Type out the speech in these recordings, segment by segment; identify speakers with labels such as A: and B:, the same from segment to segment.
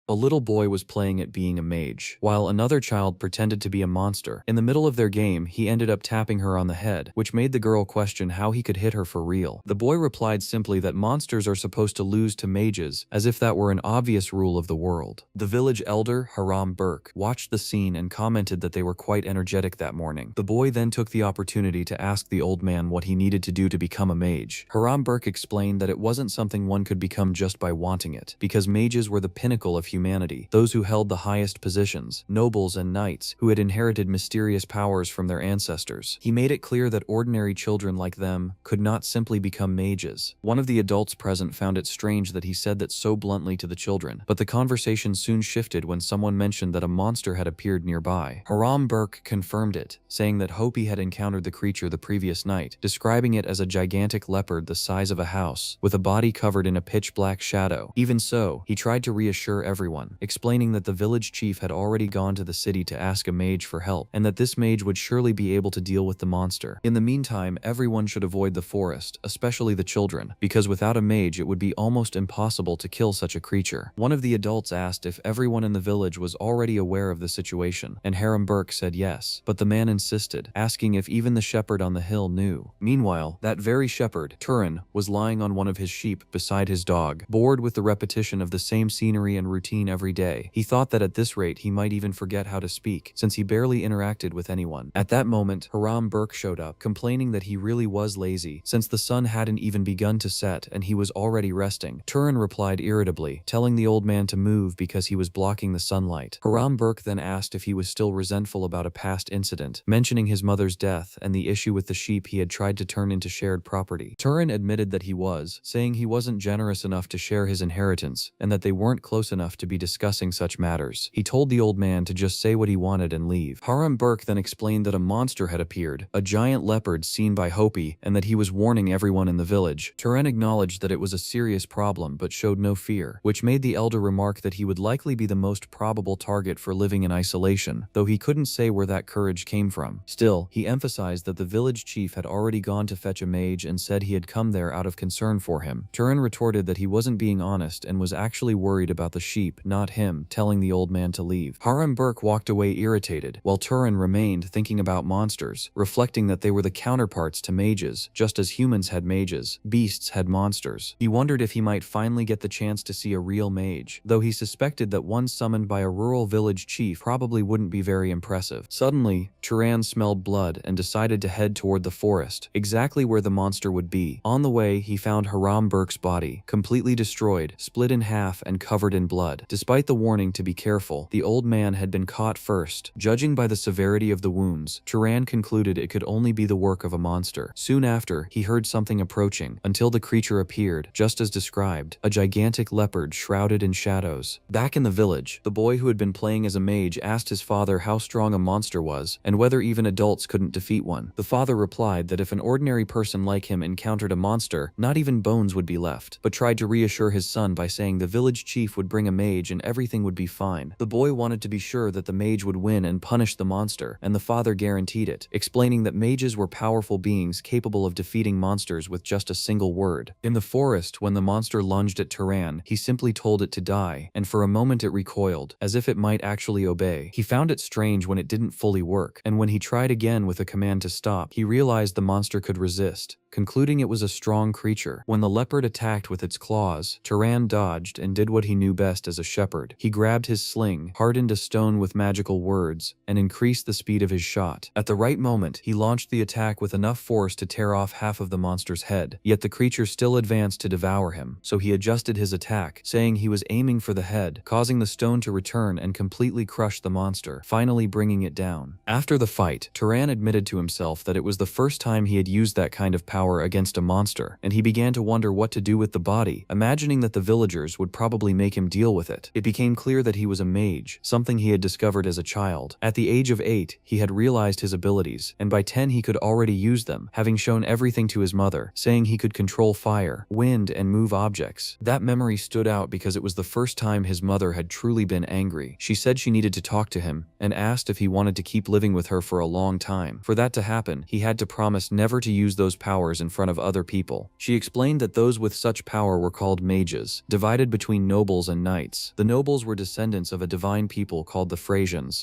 A: A little boy was playing at being a mage, while another child pretended to be a monster. In the middle of their game, he ended up tapping her on the head, which made the girl question how he could hit her for real. The boy replied simply that monsters are supposed to lose to mages, as if that were an obvious rule of the world. The village elder, Haram Burke, watched the scene and commented that they were quite energetic that morning. The boy then took the opportunity to ask the old man what he needed to do to become a mage. Haram Burke explained that it wasn't something one could become just by wanting it, because mages were the pinnacle of humanity, those who held the highest positions, nobles and knights, who had inherited mysterious powers from their ancestors. He made it clear that ordinary children like them could not simply become mages. One of the adults present found it strange that he said that so bluntly to the children, but the conversation soon shifted when someone mentioned that a monster had appeared nearby. Haram Burke confirmed it, saying that Hopi had encountered the creature the previous night, describing it as a gigantic leopard the size of a house, with a body covered in a pitch-black shadow. Even so, he tried to reassure everyone, explaining that the village chief had already gone to the city to ask a mage for help, and that this mage would surely be able to deal with the monster. In the meantime, everyone should avoid the forest, especially the children, because without a mage it would be almost impossible to kill such a creature. One of the adults asked if everyone in the village was already aware of the situation, and Haram Burke said yes, but the man insisted, asking if even the shepherd on the hill knew. Meanwhile, that very shepherd, Turin, was lying on one of his sheep beside his dog, bored with the repetition of the same scenery and routine every day. He thought that at this rate he might even forget how to speak, since he barely interacted with anyone. At that moment, Haram Burke showed up, complaining that he really was lazy, since the sun hadn't even begun to set and he was already resting. Turin replied irritably, telling the old man to move because he was blocking the sunlight. Haram Burke then asked if he was still resentful about a past incident, mentioning his mother's death and the issue with the sheep he had tried to turn into shared property. Turin admitted that he was, saying he wasn't generous enough to share his inheritance, and that they weren't close enough to be discussing such matters. He told the old man to just say what he wanted and leave. Haram Burke then explained that a monster had appeared, a giant leopard seen by Hopi, and that he was warning everyone in the village. Turin acknowledged that it was a serious problem but showed no fear, which made the elder remark that he would likely be the most probable target for living in isolation, though he couldn't say where that courage came from. Still, he emphasized that the village chief had already gone to fetch a mage and said he had come there out of concern for him. Turin retorted that he wasn't being honest and was actually worried about the sheep, not him, telling the old man to leave. Haram Burke walked away irritated, while Turin remained thinking about monsters, reflecting that they were the counterparts to mages, just as humans had mages, beasts had monsters. He wondered if he might finally get the chance to see a real mage, though he suspected that one summoned by a rural village chief probably wouldn't be very impressive. Suddenly, Turan smelled blood and decided to head toward the forest, exactly where the monster would be. On the way, he found Haram Burke's body, completely destroyed, split in half and covered in blood. Despite the warning to be careful, the old man had been caught first. Judging by the severity of the wounds, Turan concluded it could only be the work of a monster. Soon after, he heard something approaching, until the creature appeared, just as described, a gigantic leopard shrouded in shadows. Back in the village, the boy who had been playing as a mage asked his father how strong a monster was, and whether even adults couldn't defeat one. The father replied that if an ordinary person like him encountered a monster, not even bones would be left, but tried to reassure his son by saying the village chief would bring a mage and everything would be fine. The boy wanted to be sure that the mage would win and punish the monster, and the father guaranteed it, explaining that mages were powerful beings capable of defeating monsters with just a single word. In the forest, when the monster lunged at Turan, he simply told it to die, and for a moment it recoiled, as if it might actually obey. He found it strange when it didn't fully work, and when he tried again with a command to stop, he realized the monster could resist, concluding it was a strong creature. When the leopard attacked with its claws, Turan dodged and did what he knew best as a shepherd. He grabbed his sling, hardened a stone with magical words, and increased the speed of his shot. At the right moment, he launched the attack with enough force to tear off half of the monster's head, yet the creature still advanced to devour him, so he adjusted his attack, saying he was aiming for the head, causing the stone to return and completely crush the monster, finally bringing it down. After the fight, Turan admitted to himself that it was the first time he had used that kind of power against a monster, and he began to wonder what to do with the body, imagining that the villagers would probably make him deal with it. It became clear that he was a mage, something he had discovered as a child. At the age of 8, he had realized his abilities, and by 10 he could already use them, having shown everything to his mother, saying he could control fire, wind, and move objects. That memory stood out because it was the first time his mother had truly been angry. She said she needed to talk to him, and asked if he wanted to keep living with her for a long time. For that to happen, he had to promise never to use those powers in front of other people. She explained that those with such power were called mages, divided between nobles and knights, knights. The nobles were descendants of a divine people called the Frieren,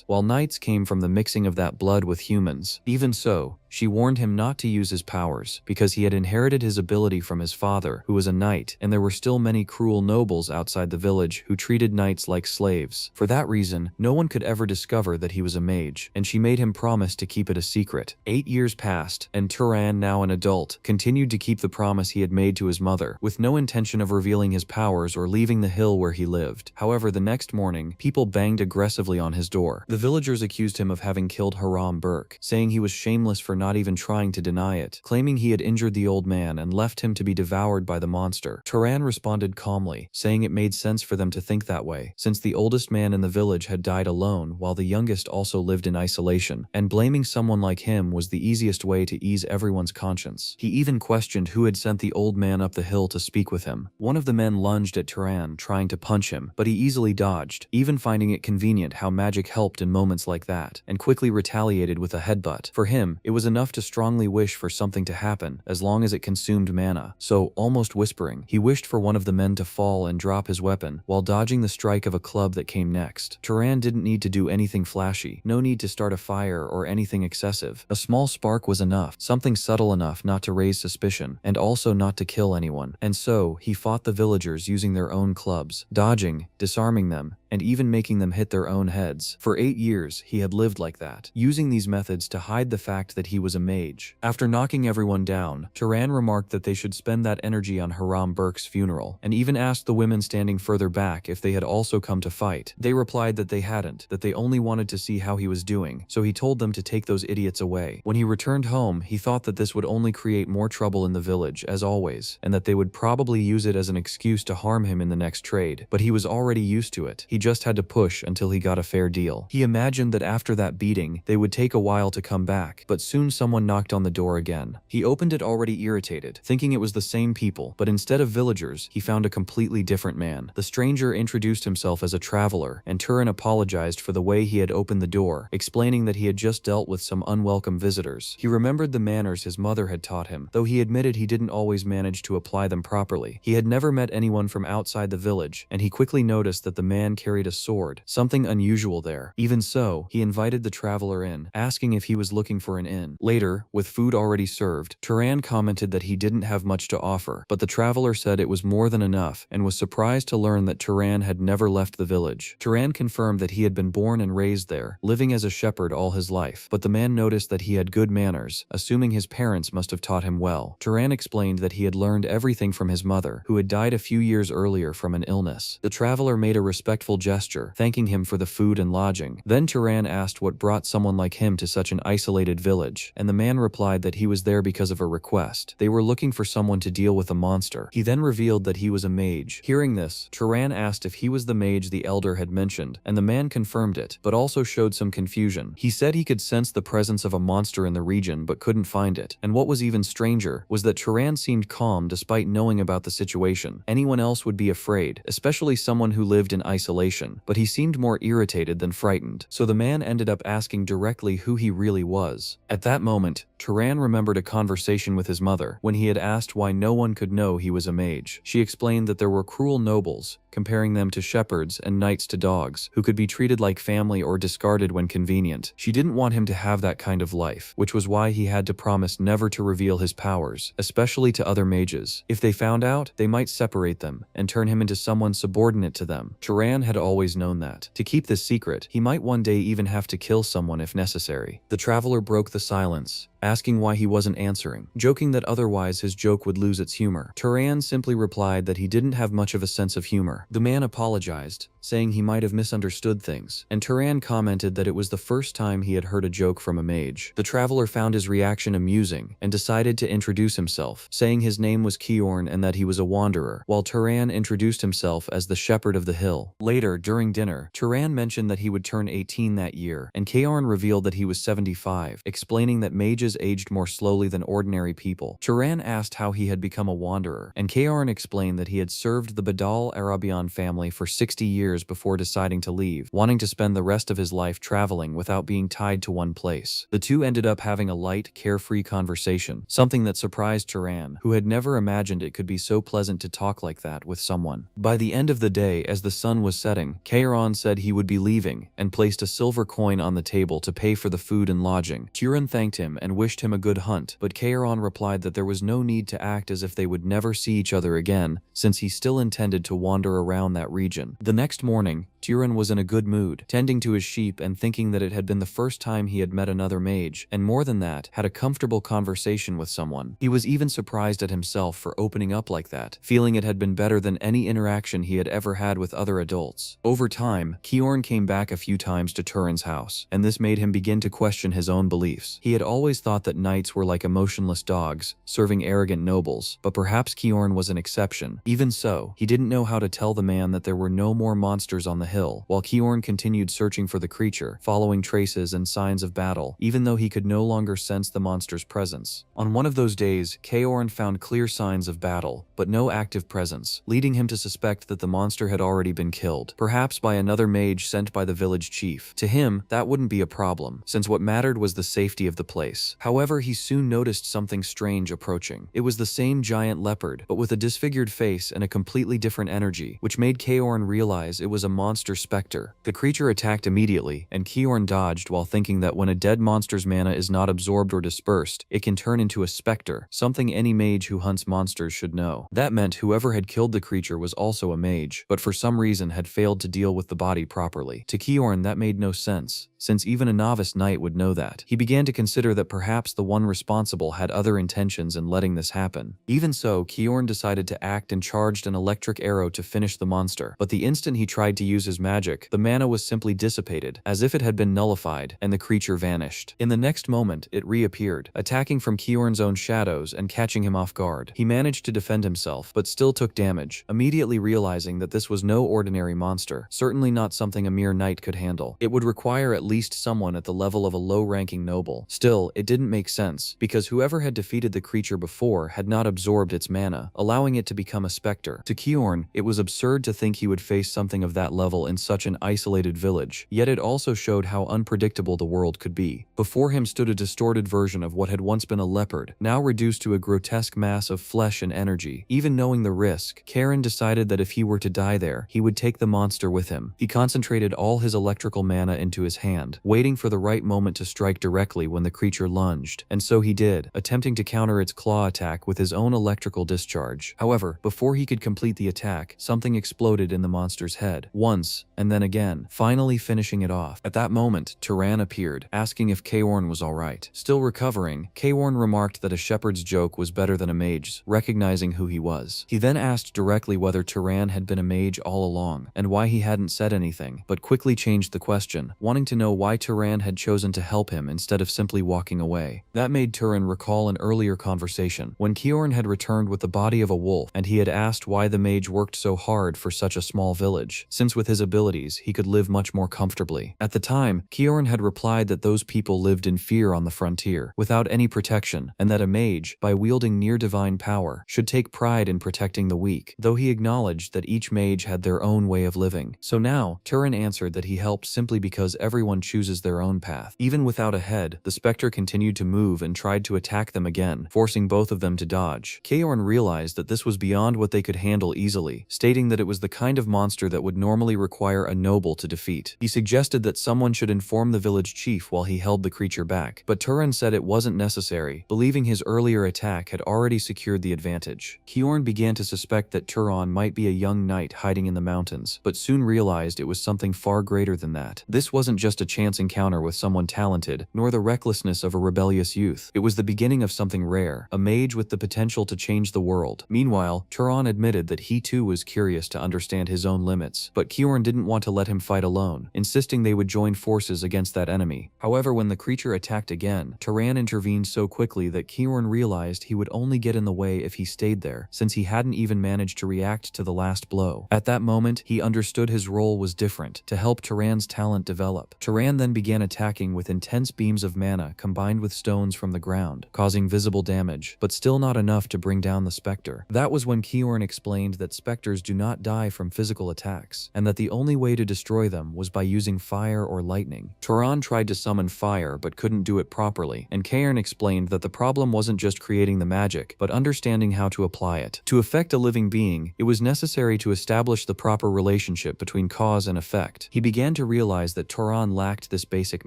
A: while knights came from the mixing of that blood with humans. Even so, she warned him not to use his powers, because he had inherited his ability from his father, who was a knight, and there were still many cruel nobles outside the village who treated knights like slaves. For that reason, no one could ever discover that he was a mage, and she made him promise to keep it a secret. 8 years passed, and Turan, now an adult, continued to keep the promise he had made to his mother, with no intention of revealing his powers or leaving the hill where he lived. However, the next morning, people banged aggressively on his door. The villagers accused him of having killed Haram Burke, saying he was shameless for not even trying to deny it, claiming he had injured the old man and left him to be devoured by the monster. Turan responded calmly, saying it made sense for them to think that way, since the oldest man in the village had died alone while the youngest also lived in isolation, and blaming someone like him was the easiest way to ease everyone's conscience. He even questioned who had sent the old man up the hill to speak with him. One of the men lunged at Turan, trying to punch him, but he easily dodged, even finding it convenient how magic helped in moments like that, and quickly retaliated with a headbutt. For him, it was enough to strongly wish for something to happen, as long as it consumed mana. So, almost whispering, he wished for one of the men to fall and drop his weapon, while dodging the strike of a club that came next. Turan didn't need to do anything flashy, no need to start a fire or anything excessive. A small spark was enough, something subtle enough not to raise suspicion, and also not to kill anyone. And so, he fought the villagers using their own clubs, dodging, disarming them, and even making them hit their own heads. For 8 years, he had lived like that, using these methods to hide the fact that he was a mage. After knocking everyone down, Turan remarked that they should spend that energy on Haram Burke's funeral, and even asked the women standing further back if they had also come to fight. They replied that they hadn't, that they only wanted to see how he was doing, so he told them to take those idiots away. When he returned home, he thought that this would only create more trouble in the village, as always, and that they would probably use it as an excuse to harm him in the next trade. But he was already used to it. He just had to push until he got a fair deal. He imagined that after that beating, they would take a while to come back, but soon someone knocked on the door again. He opened it already irritated, thinking it was the same people, but instead of villagers, he found a completely different man. The stranger introduced himself as a traveler, and Turan apologized for the way he had opened the door, explaining that he had just dealt with some unwelcome visitors. He remembered the manners his mother had taught him, though he admitted he didn't always manage to apply them properly. He had never met anyone from outside the village, and he quickly noticed that the man carried a sword, something unusual there. Even so, he invited the traveler in, asking if he was looking for an inn. Later, with food already served, Turan commented that he didn't have much to offer, but the traveler said it was more than enough, and was surprised to learn that Turan had never left the village. Turan confirmed that he had been born and raised there, living as a shepherd all his life, but the man noticed that he had good manners, assuming his parents must have taught him well. Turan explained that he had learned everything from his mother, who had died a few years earlier from an illness. The traveler made a respectful gesture, thanking him for the food and lodging. Then Turan asked what brought someone like him to such an isolated village, and the man replied that he was there because of a request. They were looking for someone to deal with a monster. He then revealed that he was a mage. Hearing this, Turan asked if he was the mage the elder had mentioned, and the man confirmed it, but also showed some confusion. He said he could sense the presence of a monster in the region but couldn't find it, and what was even stranger was that Turan seemed calm despite knowing about the situation. Anyone else would be afraid, especially someone who lived in isolation, but he seemed more irritated than frightened, so the man ended up asking directly who he really was. At that moment, Turan remembered a conversation with his mother when he had asked why no one could know he was a mage. She explained that there were cruel nobles, comparing them to shepherds and knights to dogs, who could be treated like family or discarded when convenient. She didn't want him to have that kind of life, which was why he had to promise never to reveal his powers, especially to other mages. If they found out, they might separate them and turn him into someone subordinate to them. Turan had always known that. To keep this secret, he might one day even have to kill someone if necessary. The traveler broke the silence, asking why he wasn't answering, joking that otherwise his joke would lose its humor. Turan simply replied that he didn't have much of a sense of humor. The man apologized, saying he might have misunderstood things, and Turan commented that it was the first time he had heard a joke from a mage. The traveler found his reaction amusing and decided to introduce himself, saying his name was Kiorn and that he was a wanderer, while Turan introduced himself as the shepherd of the hill. Later, during dinner, Turan mentioned that he would turn 18 that year, and Kiorn revealed that he was 75, explaining that mages monsters aged more slowly than ordinary people. Turan asked how he had become a wanderer, and Kaoran explained that he had served the Badal Arabian family for 60 years before deciding to leave, wanting to spend the rest of his life traveling without being tied to one place. The two ended up having a light, carefree conversation, something that surprised Turan, who had never imagined it could be so pleasant to talk like that with someone. By the end of the day, as the sun was setting, Kaoran said he would be leaving, and placed a silver coin on the table to pay for the food and lodging. Turan thanked him and wished him a good hunt, but Kaoran replied that there was no need to act as if they would never see each other again, since he still intended to wander around that region. The next morning, Turan was in a good mood, tending to his sheep and thinking that it had been the first time he had met another mage, and more than that, had a comfortable conversation with someone. He was even surprised at himself for opening up like that, feeling it had been better than any interaction he had ever had with other adults. Over time, Kiorn came back a few times to Turan's house, and this made him begin to question his own beliefs. He had always thought that knights were like emotionless dogs, serving arrogant nobles, but perhaps Kiorn was an exception. Even so, he didn't know how to tell the man that there were no more monsters on the hill, while Kiorn continued searching for the creature, following traces and signs of battle, even though he could no longer sense the monster's presence. On one of those days, Kaorn found clear signs of battle, but no active presence, leading him to suspect that the monster had already been killed, perhaps by another mage sent by the village chief. To him, that wouldn't be a problem, since what mattered was the safety of the place. However, he soon noticed something strange approaching. It was the same giant leopard, but with a disfigured face and a completely different energy, which made Kaorn realize it was a monster specter. The creature attacked immediately, and Kaorn dodged while thinking that when a dead monster's mana is not absorbed or dispersed, it can turn into a specter, something any mage who hunts monsters should know. That meant whoever had killed the creature was also a mage, but for some reason had failed to deal with the body properly. To Kaorn, that made no sense, since even a novice knight would know that. He began to consider that perhaps the one responsible had other intentions in letting this happen. Even so, Kaorn decided to act and charged an electric arrow to finish the monster, but the instant he tried to use his magic, the mana was simply dissipated, as if it had been nullified, and the creature vanished. In the next moment, it reappeared, attacking from Kaorn's own shadows and catching him off guard. He managed to defend himself, but still took damage, immediately realizing that this was no ordinary monster, certainly not something a mere knight could handle. It would require at least someone at the level of a low-ranking noble. Still, it didn't make sense, because whoever had defeated the creature before had not absorbed its mana, allowing it to become a specter. To Kaorn, it was absurd to think he would face something of that level in such an isolated village, yet it also showed how unpredictable the world could be. Before him stood a distorted version of what had once been a leopard, now reduced to a grotesque mass of flesh and energy. Even knowing the risk, Kaorn decided that if he were to die there, he would take the monster with him. He concentrated all his electrical mana into his hand, waiting for the right moment to strike directly when the creature lunged, and so he did, attempting to counter its claw attack with his own electrical discharge. However, before he could complete the attack, something exploded in the monster's head, once, and then again, finally finishing it off. At that moment, Turan appeared, asking if Kaorn was alright. Still recovering, Kaorn remarked that a shepherd's joke was better than a mage's, recognizing who he was. He then asked directly whether Turan had been a mage all along, and why he hadn't said anything, but quickly changed the question, wanting to know why Turan had chosen to help him instead of simply walking away. That made Turan recall an earlier conversation, when Kaorn had returned with the body of a wolf, and he had asked why the mage worked so hard for such a small village, since with his abilities, he could live much more comfortably. At the time, Kaorn had replied that those people lived in fear on the frontier, without any protection, and that a mage, by wielding near-divine power, should take pride in protecting the weak, though he acknowledged that each mage had their own way of living. So now, Turan answered that he helped simply because everyone chooses their own path. Even without a head, the specter continued to move and tried to attack them again, forcing both of them to dodge. Kaorn realized that this was beyond what they could handle easily, stating that it was the kind of monster that would normally require a noble to defeat. He suggested that someone should inform the village chief while he held the creature back, but Turan said it wasn't necessary, believing his earlier attack had already secured the advantage. Kaorn began to suspect that Turan might be a young knight hiding in the mountains, but soon realized it was something far greater than that. This wasn't just a chance encounter with someone talented, nor the recklessness of a rebellious youth. It was the beginning of something rare, a mage with the potential to change the world. Meanwhile, Turan admitted that he too was curious to understand his own limits, but Kaorn didn't want to let him fight alone, insisting they would join forces against that enemy. However, when the creature attacked again, Turan intervened so quickly that Kaorn realized he would only get in the way if he stayed there, since he hadn't even managed to react to the last blow. At that moment, he understood his role was different, to help Turan's talent develop. Turan then began attacking with intense beams of mana combined with with stones from the ground, causing visible damage, but still not enough to bring down the specter. That was when Kiorn explained that specters do not die from physical attacks, and that the only way to destroy them was by using fire or lightning. Turan tried to summon fire but couldn't do it properly, and Cairn explained that the problem wasn't just creating the magic, but understanding how to apply it. To affect a living being, it was necessary to establish the proper relationship between cause and effect. He began to realize that Turan lacked this basic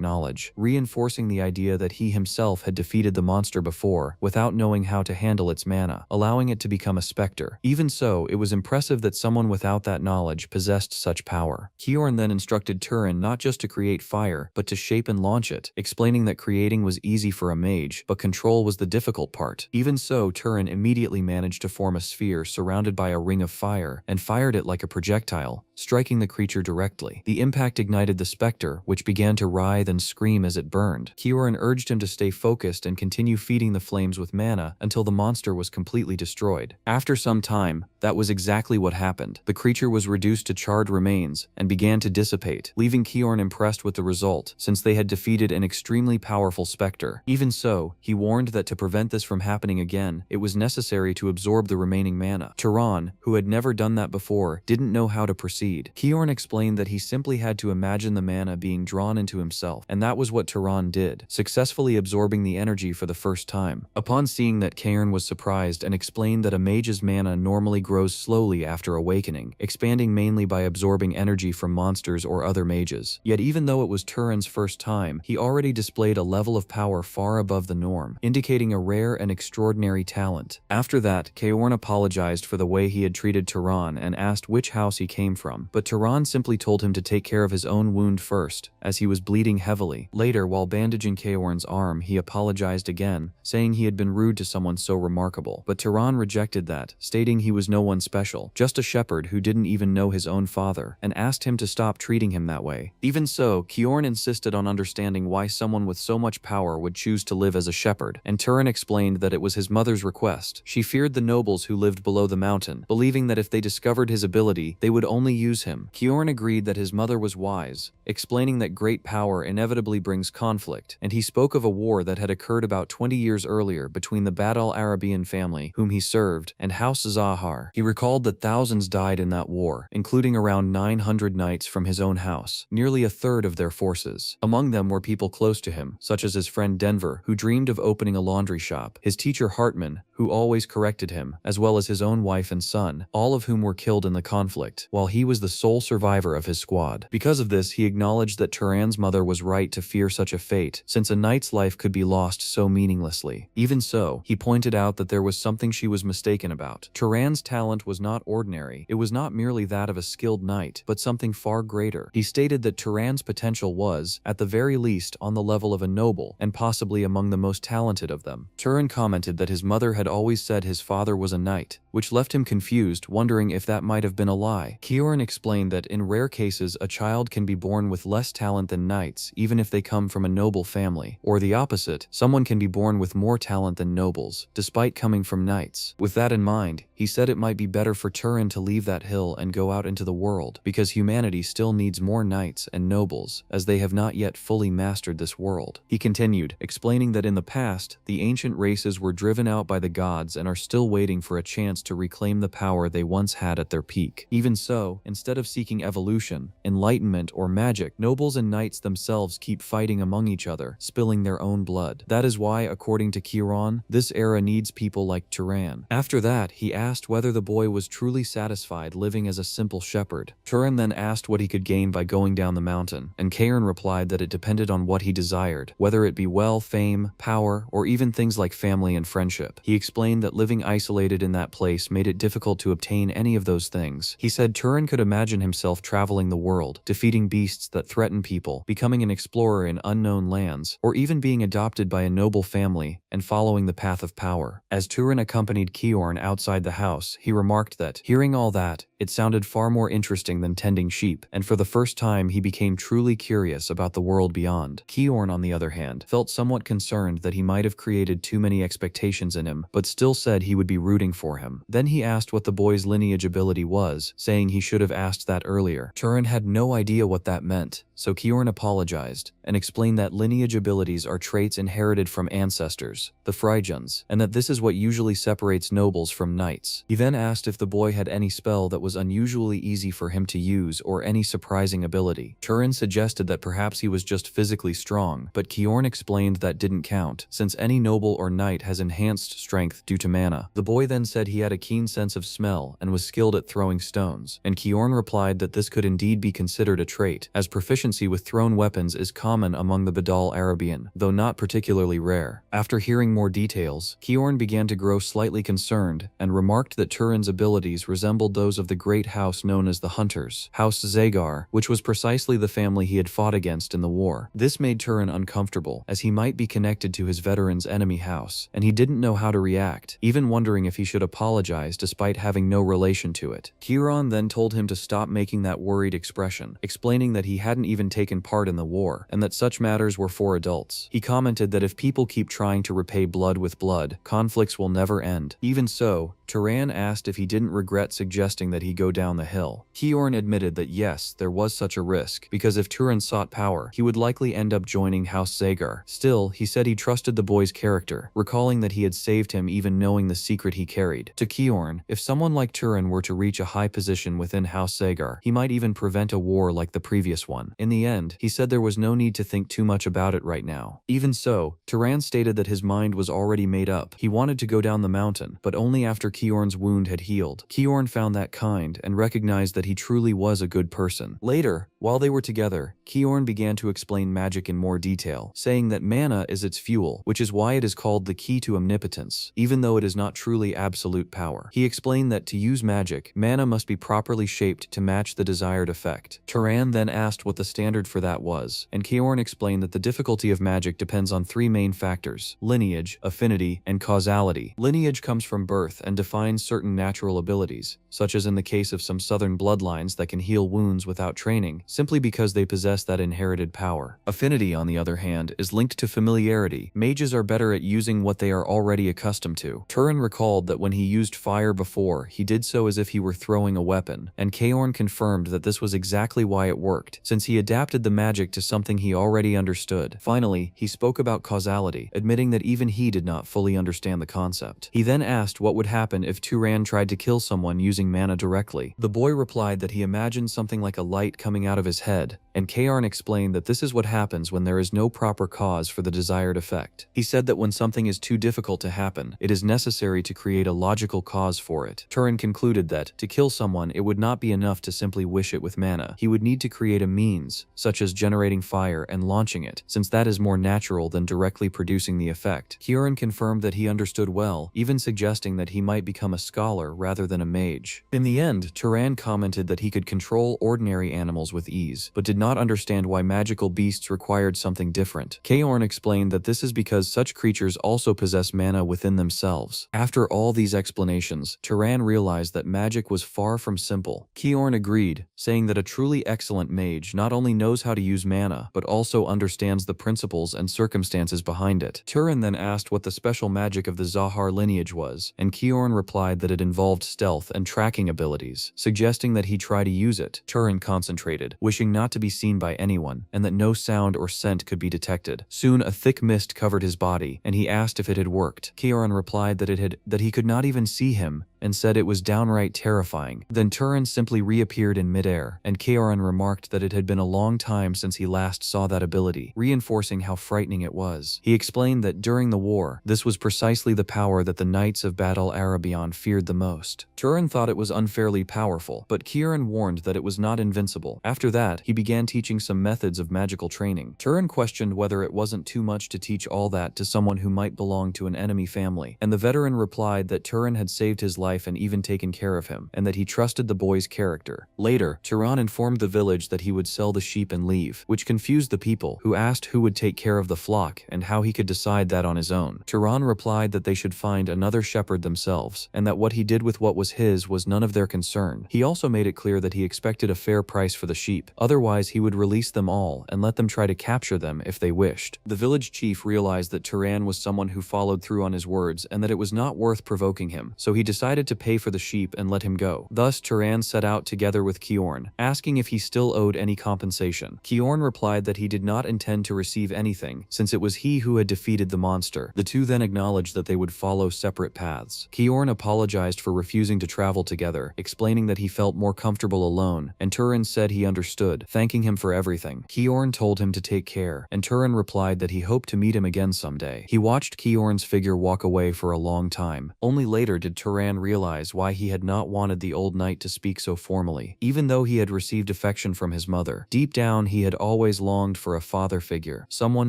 A: knowledge, reinforcing the idea that he himself had defeated the monster before without knowing how to handle its mana, allowing it to become a specter. Even so, it was impressive that someone without that knowledge possessed such power. Kiorn then instructed Turan not just to create fire, but to shape and launch it, explaining that creating was easy for a mage, but control was the difficult part. Even so, Turan immediately managed to form a sphere surrounded by a ring of fire, and fired it like a projectile, striking the creature directly. The impact ignited the specter, which began to writhe and scream as it burned. Kiorn urged him to stay focused and continue feeding the flames with mana until the monster was completely destroyed. After some time, that was exactly what happened. The creature was reduced to charred remains and began to dissipate, leaving Kiorn impressed with the result, since they had defeated an extremely powerful specter. Even so, he warned that to prevent this from happening again, it was necessary to absorb the remaining mana. Turan, who had never done that before, didn't know how to proceed. Kiorn explained that he simply had to imagine the mana being drawn into himself, and that was what Turan did, successfully absorbing the energy for the first time. Upon seeing that, Cairn was surprised and explained that a mage's mana normally grows slowly after awakening, expanding mainly by absorbing energy from monsters or other mages. Yet even though it was Turan's first time, he already displayed a level of power far above the norm, indicating a rare and extraordinary talent. After that, Cairn apologized for the way he had treated Turan and asked which house he came from, but Turan simply told him to take care of his own wound first, as he was bleeding heavily. Later, while bandaging Cairn's arm, he apologized again, saying he had been rude to someone so remarkable. But Turan rejected that, stating he was no one special, just a shepherd who didn't even know his own father, and asked him to stop treating him that way. Even so, Kiorn insisted on understanding why someone with so much power would choose to live as a shepherd, and Turan explained that it was his mother's request. She feared the nobles who lived below the mountain, believing that if they discovered his ability, they would only use him. Kiorn agreed that his mother was wise, explaining that great power inevitably brings conflict, and he spoke of a war that had occurred about 20 years earlier between the Bad al-Arabian family, whom he served, and House Zahar. He recalled that thousands died in that war, including around 900 knights from his own house, nearly a third of their forces. Among them were people close to him, such as his friend Denver, who dreamed of opening a laundry shop, his teacher Hartman, who always corrected him, as well as his own wife and son, all of whom were killed in the conflict, while he was the sole survivor of his squad. Because of this, he acknowledged that Turan's mother was right to fear such a fate, since a knight's life could be lost so meaninglessly. Even so, he pointed out that there was something she was mistaken about. Turan's talent was not ordinary. It was not merely that of a skilled knight, but something far greater. He stated that Turan's potential was, at the very least, on the level of a noble, and possibly among the most talented of them. Turan commented that his mother had always said his father was a knight, which left him confused, wondering if that might have been a lie. Kiorn explained that in rare cases a child can be born with less talent than knights, even if they come from a noble family, or the opposite, someone can be born with more talent than nobles, despite coming from knights. With that in mind, he said it might be better for Turan to leave that hill and go out into the world, because humanity still needs more knights and nobles, as they have not yet fully mastered this world. He continued, explaining that in the past, the ancient races were driven out by the gods and are still waiting for a chance to reclaim the power they once had at their peak. Even so, instead of seeking evolution, enlightenment, or magic, nobles and knights themselves keep fighting among each other, spilling their own blood. That is why, according to Kiron, this era needs people like Turan. After that, he asked whether the boy was truly satisfied living as a simple shepherd. Turan then asked what he could gain by going down the mountain, and Cairn replied that it depended on what he desired, whether it be wealth, fame, power, or even things like family and friendship. He explained that living isolated in that place made it difficult to obtain any of those things. He said Turan could imagine himself traveling the world, defeating beasts that threaten people, becoming an explorer in unknown lands, or even being adopted by a noble family and following the path of power. As Turan accompanied Kiorn outside the house, he remarked that, hearing all that, it sounded far more interesting than tending sheep, and for the first time he became truly curious about the world beyond. Kiorn, on the other hand, felt somewhat concerned that he might have created too many expectations in him, but still said he would be rooting for him. Then he asked what the boy's lineage ability was, saying he should have asked that earlier. Turan had no idea what that meant, so Kiorn apologized, and explained that lineage abilities are traits inherited from ancestors, the Frieren, and that this is what usually separates nobles from knights. He then asked if the boy had any spell that was unusually easy for him to use or any surprising ability. Turin suggested that perhaps he was just physically strong, but Kiorn explained that didn't count, since any noble or knight has enhanced strength due to mana. The boy then said he had a keen sense of smell and was skilled at throwing stones, and Kiorn replied that this could indeed be considered a trait, as proficiency with thrown weapons is common among the Badal Arabian, though not particularly rare. After hearing more details, Kiorn began to grow slightly concerned and remarked that Turin's abilities resembled those of the great house known as the Hunters, House Zagar, which was precisely the family he had fought against in the war. This made Turin uncomfortable, as he might be connected to his veteran's enemy house, and he didn't know how to react, even wondering if he should apologize despite having no relation to it. Kiron then told him to stop making that worried expression, explaining that he hadn't even taken part in the war, and that such matters were for adults. He commented that if people keep trying to repay blood with blood, conflicts will never end. Even so, Turan asked if he didn't regret suggesting that he go down the hill. Kiorn admitted that yes, there was such a risk, because if Turan sought power, he would likely end up joining House Zagar. Still, he said he trusted the boy's character, recalling that he had saved him even knowing the secret he carried. To Kiorn, if someone like Turan were to reach a high position within House Zagar, he might even prevent a war like the previous one. In the end, he said there was no need to think too much about it right now. Even so, Turan stated that his mind was already made up. He wanted to go down the mountain, but only after Kiorn's wound had healed. Kiorn found that kind and recognized that he truly was a good person. Later, while they were together, Kiorn began to explain magic in more detail, saying that mana is its fuel, which is why it is called the key to omnipotence, even though it is not truly absolute power. He explained that to use magic, mana must be properly shaped to match the desired effect. Turan then asked what the standard for that was, and Kiorn explained that the difficulty of magic depends on three main factors: lineage, affinity, and causality. Lineage comes from birth and defines certain natural abilities, such as in the case of some southern bloodlines that can heal wounds without training, simply because they possess that inherited power. Affinity, on the other hand, is linked to familiarity. Mages are better at using what they are already accustomed to. Turin recalled that when he used fire before, he did so as if he were throwing a weapon, and Kaorn confirmed that this was exactly why it worked, since he adapted the magic to something he already understood. Finally, he spoke about causality, admitting that even he did not fully understand the concept. He then asked what would happen if Turan tried to kill someone using mana directly. The boy replied that he imagined something like a light coming out of his head, and Kaorn explained that this is what happens when there is no proper cause for the desired effect. He said that when something is too difficult to happen, it is necessary to create a logical cause for it. Turin concluded that, to kill someone, it would not be enough to simply wish it with mana. He would need to create a means, such as generating fire and launching it, since that is more natural than directly producing the effect. Kieran confirmed that he understood well, even suggesting that he might become a scholar rather than a mage. In the end, Turan commented that he could control ordinary animals with ease, but did not understand why magical beasts required something different. Kaorn explained that this is because such creatures also possess mana within themselves. After all these explanations, Turan realized that magic was far from simple. Kiorn agreed, saying that a truly excellent mage not only knows how to use mana, but also understands the principles and circumstances behind it. Turin then asked what the special magic of the Zahar lineage was, and Kiorn replied that it involved stealth and tracking abilities, suggesting that he try to use it. Turin concentrated, wishing not to be seen by anyone, and that no sound or scent could be detected. Soon a thick mist covered his body, and he asked if it had worked. Kiorn replied that he could not even see him, and said it was downright terrifying. Then Turin simply reappeared in midair, and Kaoran remarked that it had been a long time since he last saw that ability, reinforcing how frightening it was. He explained that during the war, this was precisely the power that the Knights of Battle Arabian feared the most. Turin thought it was unfairly powerful, but Kieran warned that it was not invincible. After that, he began teaching some methods of magical training. Turin questioned whether it wasn't too much to teach all that to someone who might belong to an enemy family, and the veteran replied that Turin had saved his life and even taken care of him, and that he trusted the boy's character. Later, Turan informed the village that he would sell the sheep and leave, which confused the people, who asked who would take care of the flock and how he could decide that on his own. Turan replied that they should find another shepherd themselves, and that what he did with what was his was none of their concern. He also made it clear that he expected a fair price for the sheep, otherwise he would release them all and let them try to capture them if they wished. The village chief realized that Turan was someone who followed through on his words and that it was not worth provoking him, so he decided to pay for the sheep and let him go. Thus, Turan set out together with Kiorn, asking if he still owed any compensation. Kiorn replied that he did not intend to receive anything, since it was he who had defeated the monster. The two then acknowledged that they would follow separate paths. Kiorn apologized for refusing to travel together, explaining that he felt more comfortable alone, and Turin said he understood, thanking him for everything. Kiorn told him to take care, and Turin replied that he hoped to meet him again someday. He watched Kiorn's figure walk away for a long time. Only later did Turan realize why he had not wanted the old knight to speak so formally. Even though he had received affection from his mother, deep down he had always longed for a father figure, someone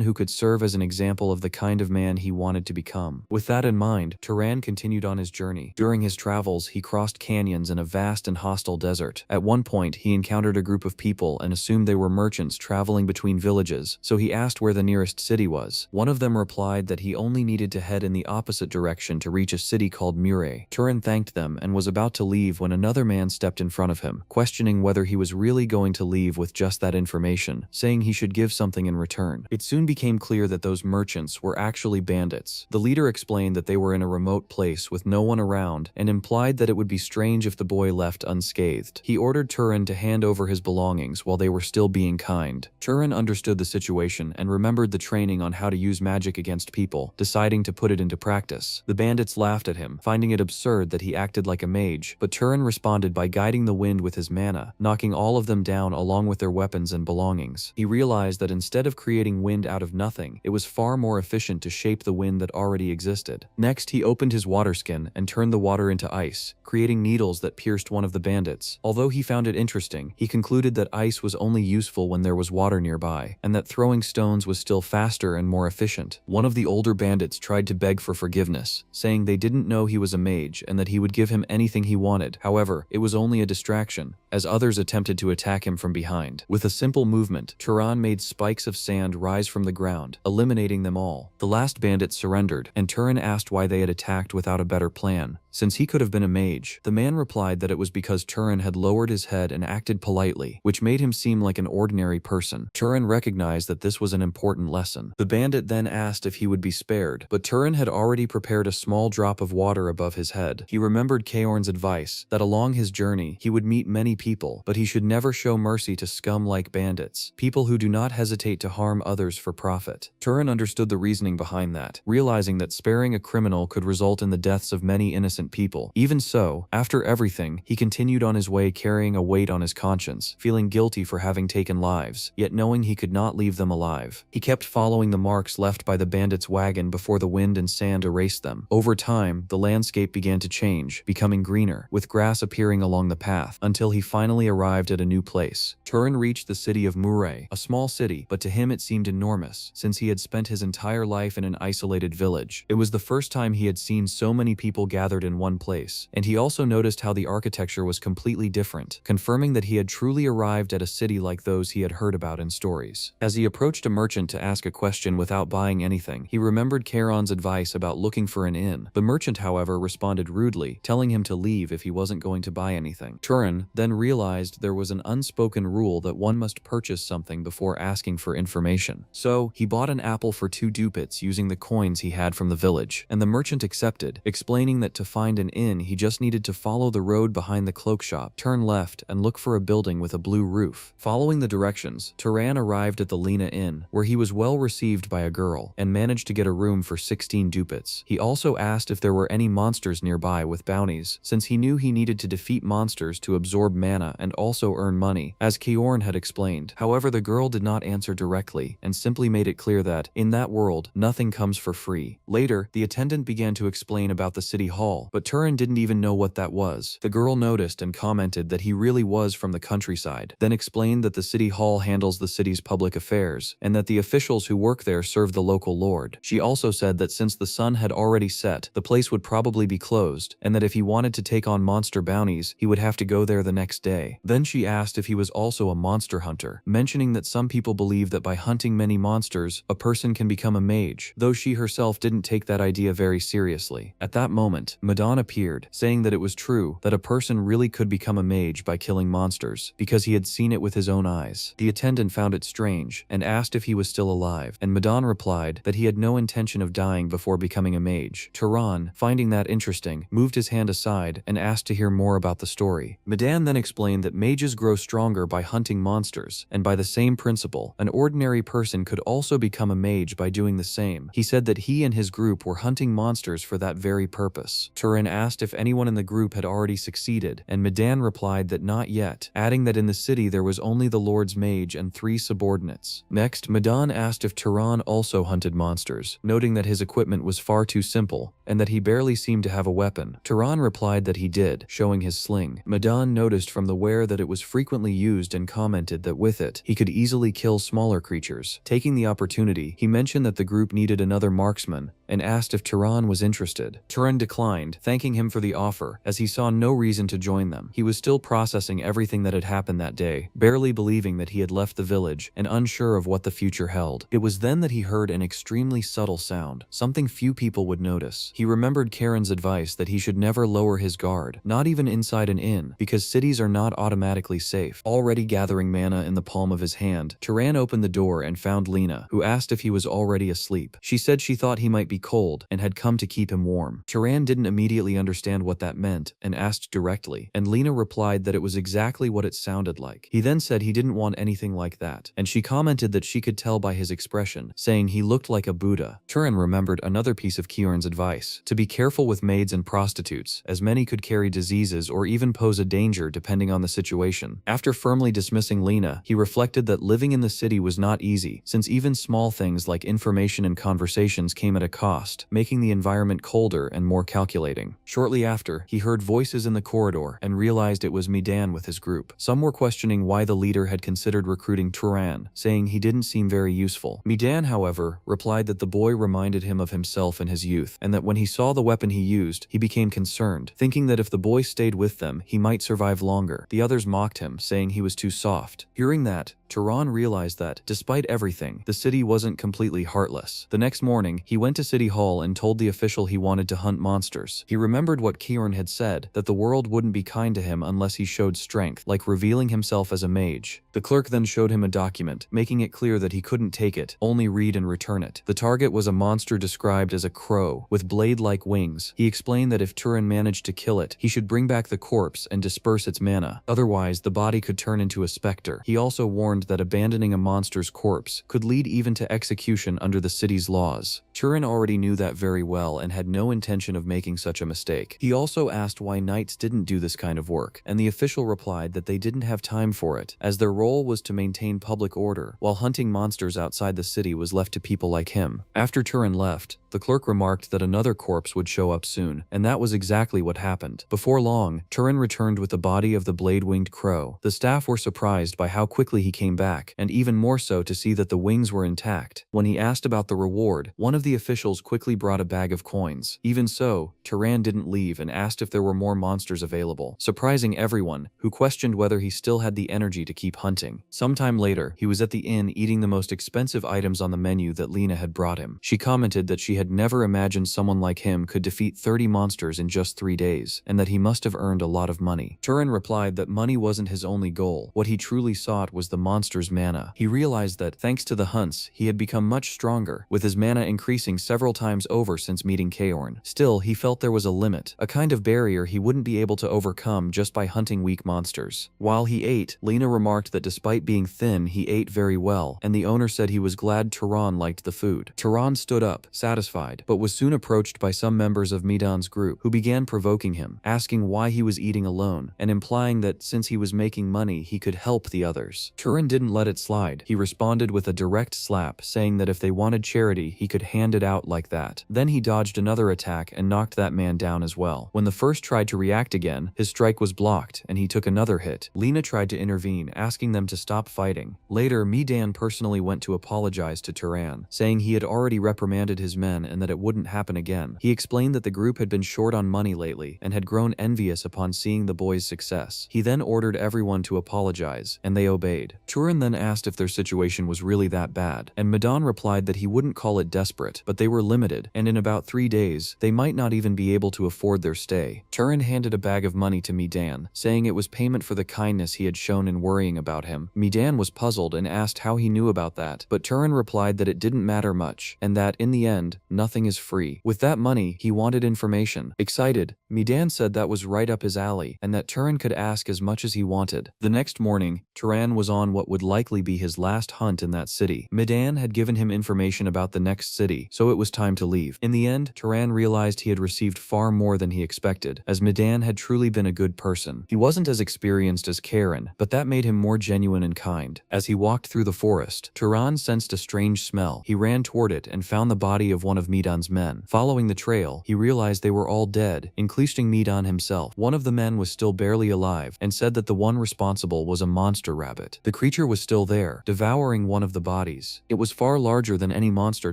A: who could serve as an example of the kind of man he wanted to become. With that in mind, Turan continued on his journey. During his travels, he crossed canyons in a vast and hostile desert. At one point, he encountered a group of people and assumed they were merchants traveling between villages, so he asked where the nearest city was. One of them replied that he only needed to head in the opposite direction to reach a city called Mure. Turin thanked them and was about to leave when another man stepped in front of him, questioning whether he was really going to leave with just that information, saying he should give something in return. It soon became clear that those merchants were actually bandits. The leader explained that they were in a remote place with no one around and implied that it would be strange if the boy left unscathed. He ordered Turin to hand over his belongings while they were still being kind. Turin understood the situation and remembered the training on how to use magic against people, deciding to put it into practice. The bandits laughed at him, finding it absurd that he acted like a mage, but Turin responded by guiding the wind with his mana, knocking all of them down along with their weapons and belongings. He realized that instead of creating wind out of nothing, it was far more efficient to shape the wind that already existed. Next, he opened his water skin and turned the water into ice, creating needles that pierced one of the bandits. Although he found it interesting, he concluded that ice was only useful when there was water nearby, and that throwing stones was still faster and more efficient. One of the older bandits tried to beg for forgiveness, saying they didn't know he was a mage and that he would give him anything he wanted. However, it was only a distraction, as others attempted to attack him from behind. With a simple movement, Turan made spikes of sand rise from the ground, eliminating them all. The last bandit surrendered, and Turan asked why they had attacked without a better plan, since he could have been a mage. The man replied that it was because Turan had lowered his head and acted politely, which made him seem like an ordinary person. Turan recognized that this was an important lesson. The bandit then asked if he would be spared, but Turan had already prepared a small drop of water above his head. He remembered Kaorn's advice that along his journey he would meet many people, but he should never show mercy to scum like bandits, people who do not hesitate to harm others for profit. Turan understood the reasoning behind that, realizing that sparing a criminal could result in the deaths of many innocent people. Even so, after everything, he continued on his way carrying a weight on his conscience, feeling guilty for having taken lives, yet knowing he could not leave them alive. He kept following the marks left by the bandits' wagon before the wind and sand erased them. Over time, the landscape began to change, becoming greener, with grass appearing along the path, until he finally arrived at a new place. Turin reached the city of Mure, a small city, but to him it seemed enormous, since he had spent his entire life in an isolated village. It was the first time he had seen so many people gathered in one place, and he also noticed how the architecture was completely different, confirming that he had truly arrived at a city like those he had heard about in stories. As he approached a merchant to ask a question without buying anything, he remembered Charon's advice about looking for an inn. The merchant, however, responded rudely, telling him to leave if he wasn't going to buy anything. Turin then realized there was an unspoken rule that one must purchase something before asking for information. So, he bought an apple for 2 ducats using the coins he had from the village, and the merchant accepted, explaining that to find an inn he just needed to follow the road behind the cloak shop, turn left, and look for a building with a blue roof. Following the directions, Turan arrived at the Lena Inn, where he was well received by a girl, and managed to get a room for 16 ducats. He also asked if there were any monsters nearby with bounties, since he knew he needed to defeat monsters to absorb mana and also earn money, as Kiorn had explained. However, the girl did not answer directly, and simply made it clear that, in that world, nothing comes for free. Later, the attendant began to explain about the city hall, but Turin didn't even know what that was. The girl noticed and commented that he really was from the countryside, then explained that the city hall handles the city's public affairs, and that the officials who work there serve the local lord. She also said that since the sun had already set, the place would probably be closed, and that if he wanted to take on monster bounties, he would have to go there the next day. Then she asked if he was also a monster hunter, mentioning that some people believe that by hunting many monsters, a person can become a mage, though she herself didn't take that idea very seriously. At that moment, Madan appeared, saying that it was true that a person really could become a mage by killing monsters, because he had seen it with his own eyes. The attendant found it strange, and asked if he was still alive, and Madan replied that he had no intention of dying before becoming a mage. Turan, finding that interesting, moved his hand aside and asked to hear more about the story. Madan then explained that mages grow stronger by hunting monsters, and by the same principle, an ordinary person could also become a mage by doing the same. He said that he and his group were hunting monsters for that very purpose. Turan asked if anyone in the group had already succeeded, and Madan replied that not yet, adding that in the city there was only the Lord's mage and 3 subordinates. Next, Madan asked if Turan also hunted monsters, noting that his equipment was far too simple, and that he barely seemed to have a weapon. Turan replied that he did, showing his sling. Madan noticed from the wear that it was frequently used and commented that with it, he could easily kill smaller creatures. Taking the opportunity, he mentioned that the group needed another marksman, and asked if Turan was interested. Turan declined, thanking him for the offer, as he saw no reason to join them. He was still processing everything that had happened that day, barely believing that he had left the village, and unsure of what the future held. It was then that he heard an extremely subtle sound, something few people would notice. He remembered Karen's advice that he should never lower his guard, not even inside an inn, because cities are not automatically safe. Already gathering mana in the palm of his hand, Turan opened the door and found Lena, who asked if he was already asleep. She said she thought he might be cold and had come to keep him warm. Turan didn't immediately understand what that meant and asked directly, and Lena replied that it was exactly what it sounded like. He then said he didn't want anything like that, and she commented that she could tell by his expression, saying he looked like a Buddha. Turan remembered another piece of Kieran's advice, to be careful with maids and prostitutes, as many could carry diseases or even pose a danger depending on the situation. After firmly dismissing Lena, he reflected that living in the city was not easy, since even small things like information and conversations came at a cost, making the environment colder and more calculating. Shortly after, he heard voices in the corridor and realized it was Madan with his group. Some were questioning why the leader had considered recruiting Turan, saying he didn't seem very useful. Madan, however, replied that the boy reminded him of himself in his youth, and that when he saw the weapon he used, he became concerned, thinking that if the boy stayed with them, he might survive longer. The others mocked him, saying he was too soft. Hearing that, Turan realized that, despite everything, the city wasn't completely heartless. The next morning, he went to City Hall and told the official he wanted to hunt monsters. He remembered what Kieran had said, that the world wouldn't be kind to him unless he showed strength, like revealing himself as a mage. The clerk then showed him a document, making it clear that he couldn't take it, only read and return it. The target was a monster described as a crow, with blade-like wings. He explained that if Turan managed to kill it, he should bring back the corpse and disperse its mana. Otherwise, the body could turn into a specter. He also warned that abandoning a monster's corpse could lead even to execution under the city's laws. Turan already knew that very well and had no intention of making such a mistake. He also asked why knights didn't do this kind of work, and the official replied that they didn't have time for it, as their role was to maintain public order, while hunting monsters outside the city was left to people like him. After Turan left, the clerk remarked that another corpse would show up soon, and that was exactly what happened. Before long, Turan returned with the body of the blade-winged crow. The staff were surprised by how quickly he came back, and even more so to see that the wings were intact. When he asked about the reward, one of the officials quickly brought a bag of coins. Even so, Turan didn't leave and asked if there were more monsters available, surprising everyone, who questioned whether he still had the energy to keep hunting. Sometime later, he was at the inn eating the most expensive items on the menu that Lena had brought him. She commented that she had never imagined someone like him could defeat 30 monsters in just 3 days, and that he must have earned a lot of money. Turan replied that money wasn't his only goal. What he truly sought was the monster's mana. He realized that, thanks to the hunts, he had become much stronger, with his mana increasing several times over since meeting Kaorn. Still, he felt there was a limit, a kind of barrier he wouldn't be able to overcome just by hunting weak monsters. While he ate, Lena remarked that despite being thin, he ate very well, and the owner said he was glad Turan liked the food. Turan stood up, satisfied, but was soon approached by some members of Midan's group, who began provoking him, asking why he was eating alone, and implying that since he was making money, he could help the others. Turan didn't let it slide. He responded with a direct slap, saying that if they wanted charity, he could hand it out like that. Then he dodged another attack and knocked that man down as well. When the first tried to react again, his strike was blocked, and he took another hit. Lena tried to intervene, asking them to stop fighting. Later, Midan personally went to apologize to Turan, saying he had already reprimanded his men and that it wouldn't happen again. He explained that the group had been short on money lately and had grown envious upon seeing the boy's success. He then ordered everyone to apologize, and they obeyed. Turan then asked if their situation was really that bad, and Madan replied that he wouldn't call it desperate, but they were were limited, and in about 3 days, they might not even be able to afford their stay. Turin handed a bag of money to Midan, saying it was payment for the kindness he had shown in worrying about him. Midan was puzzled and asked how he knew about that, but Turin replied that it didn't matter much, and that, in the end, nothing is free. With that money, he wanted information. Excited, Midan said that was right up his alley, and that Turin could ask as much as he wanted. The next morning, Turan was on what would likely be his last hunt in that city. Midan had given him information about the next city, so it was time to leave. In the end, Turan realized he had received far more than he expected, as Midan had truly been a good person. He wasn't as experienced as Karen, but that made him more genuine and kind. As he walked through the forest, Turan sensed a strange smell. He ran toward it and found the body of one of Midan's men. Following the trail, he realized they were all dead, including Midan himself. One of the men was still barely alive and said that the one responsible was a monster rabbit. The creature was still there, devouring one of the bodies. It was far larger than any monster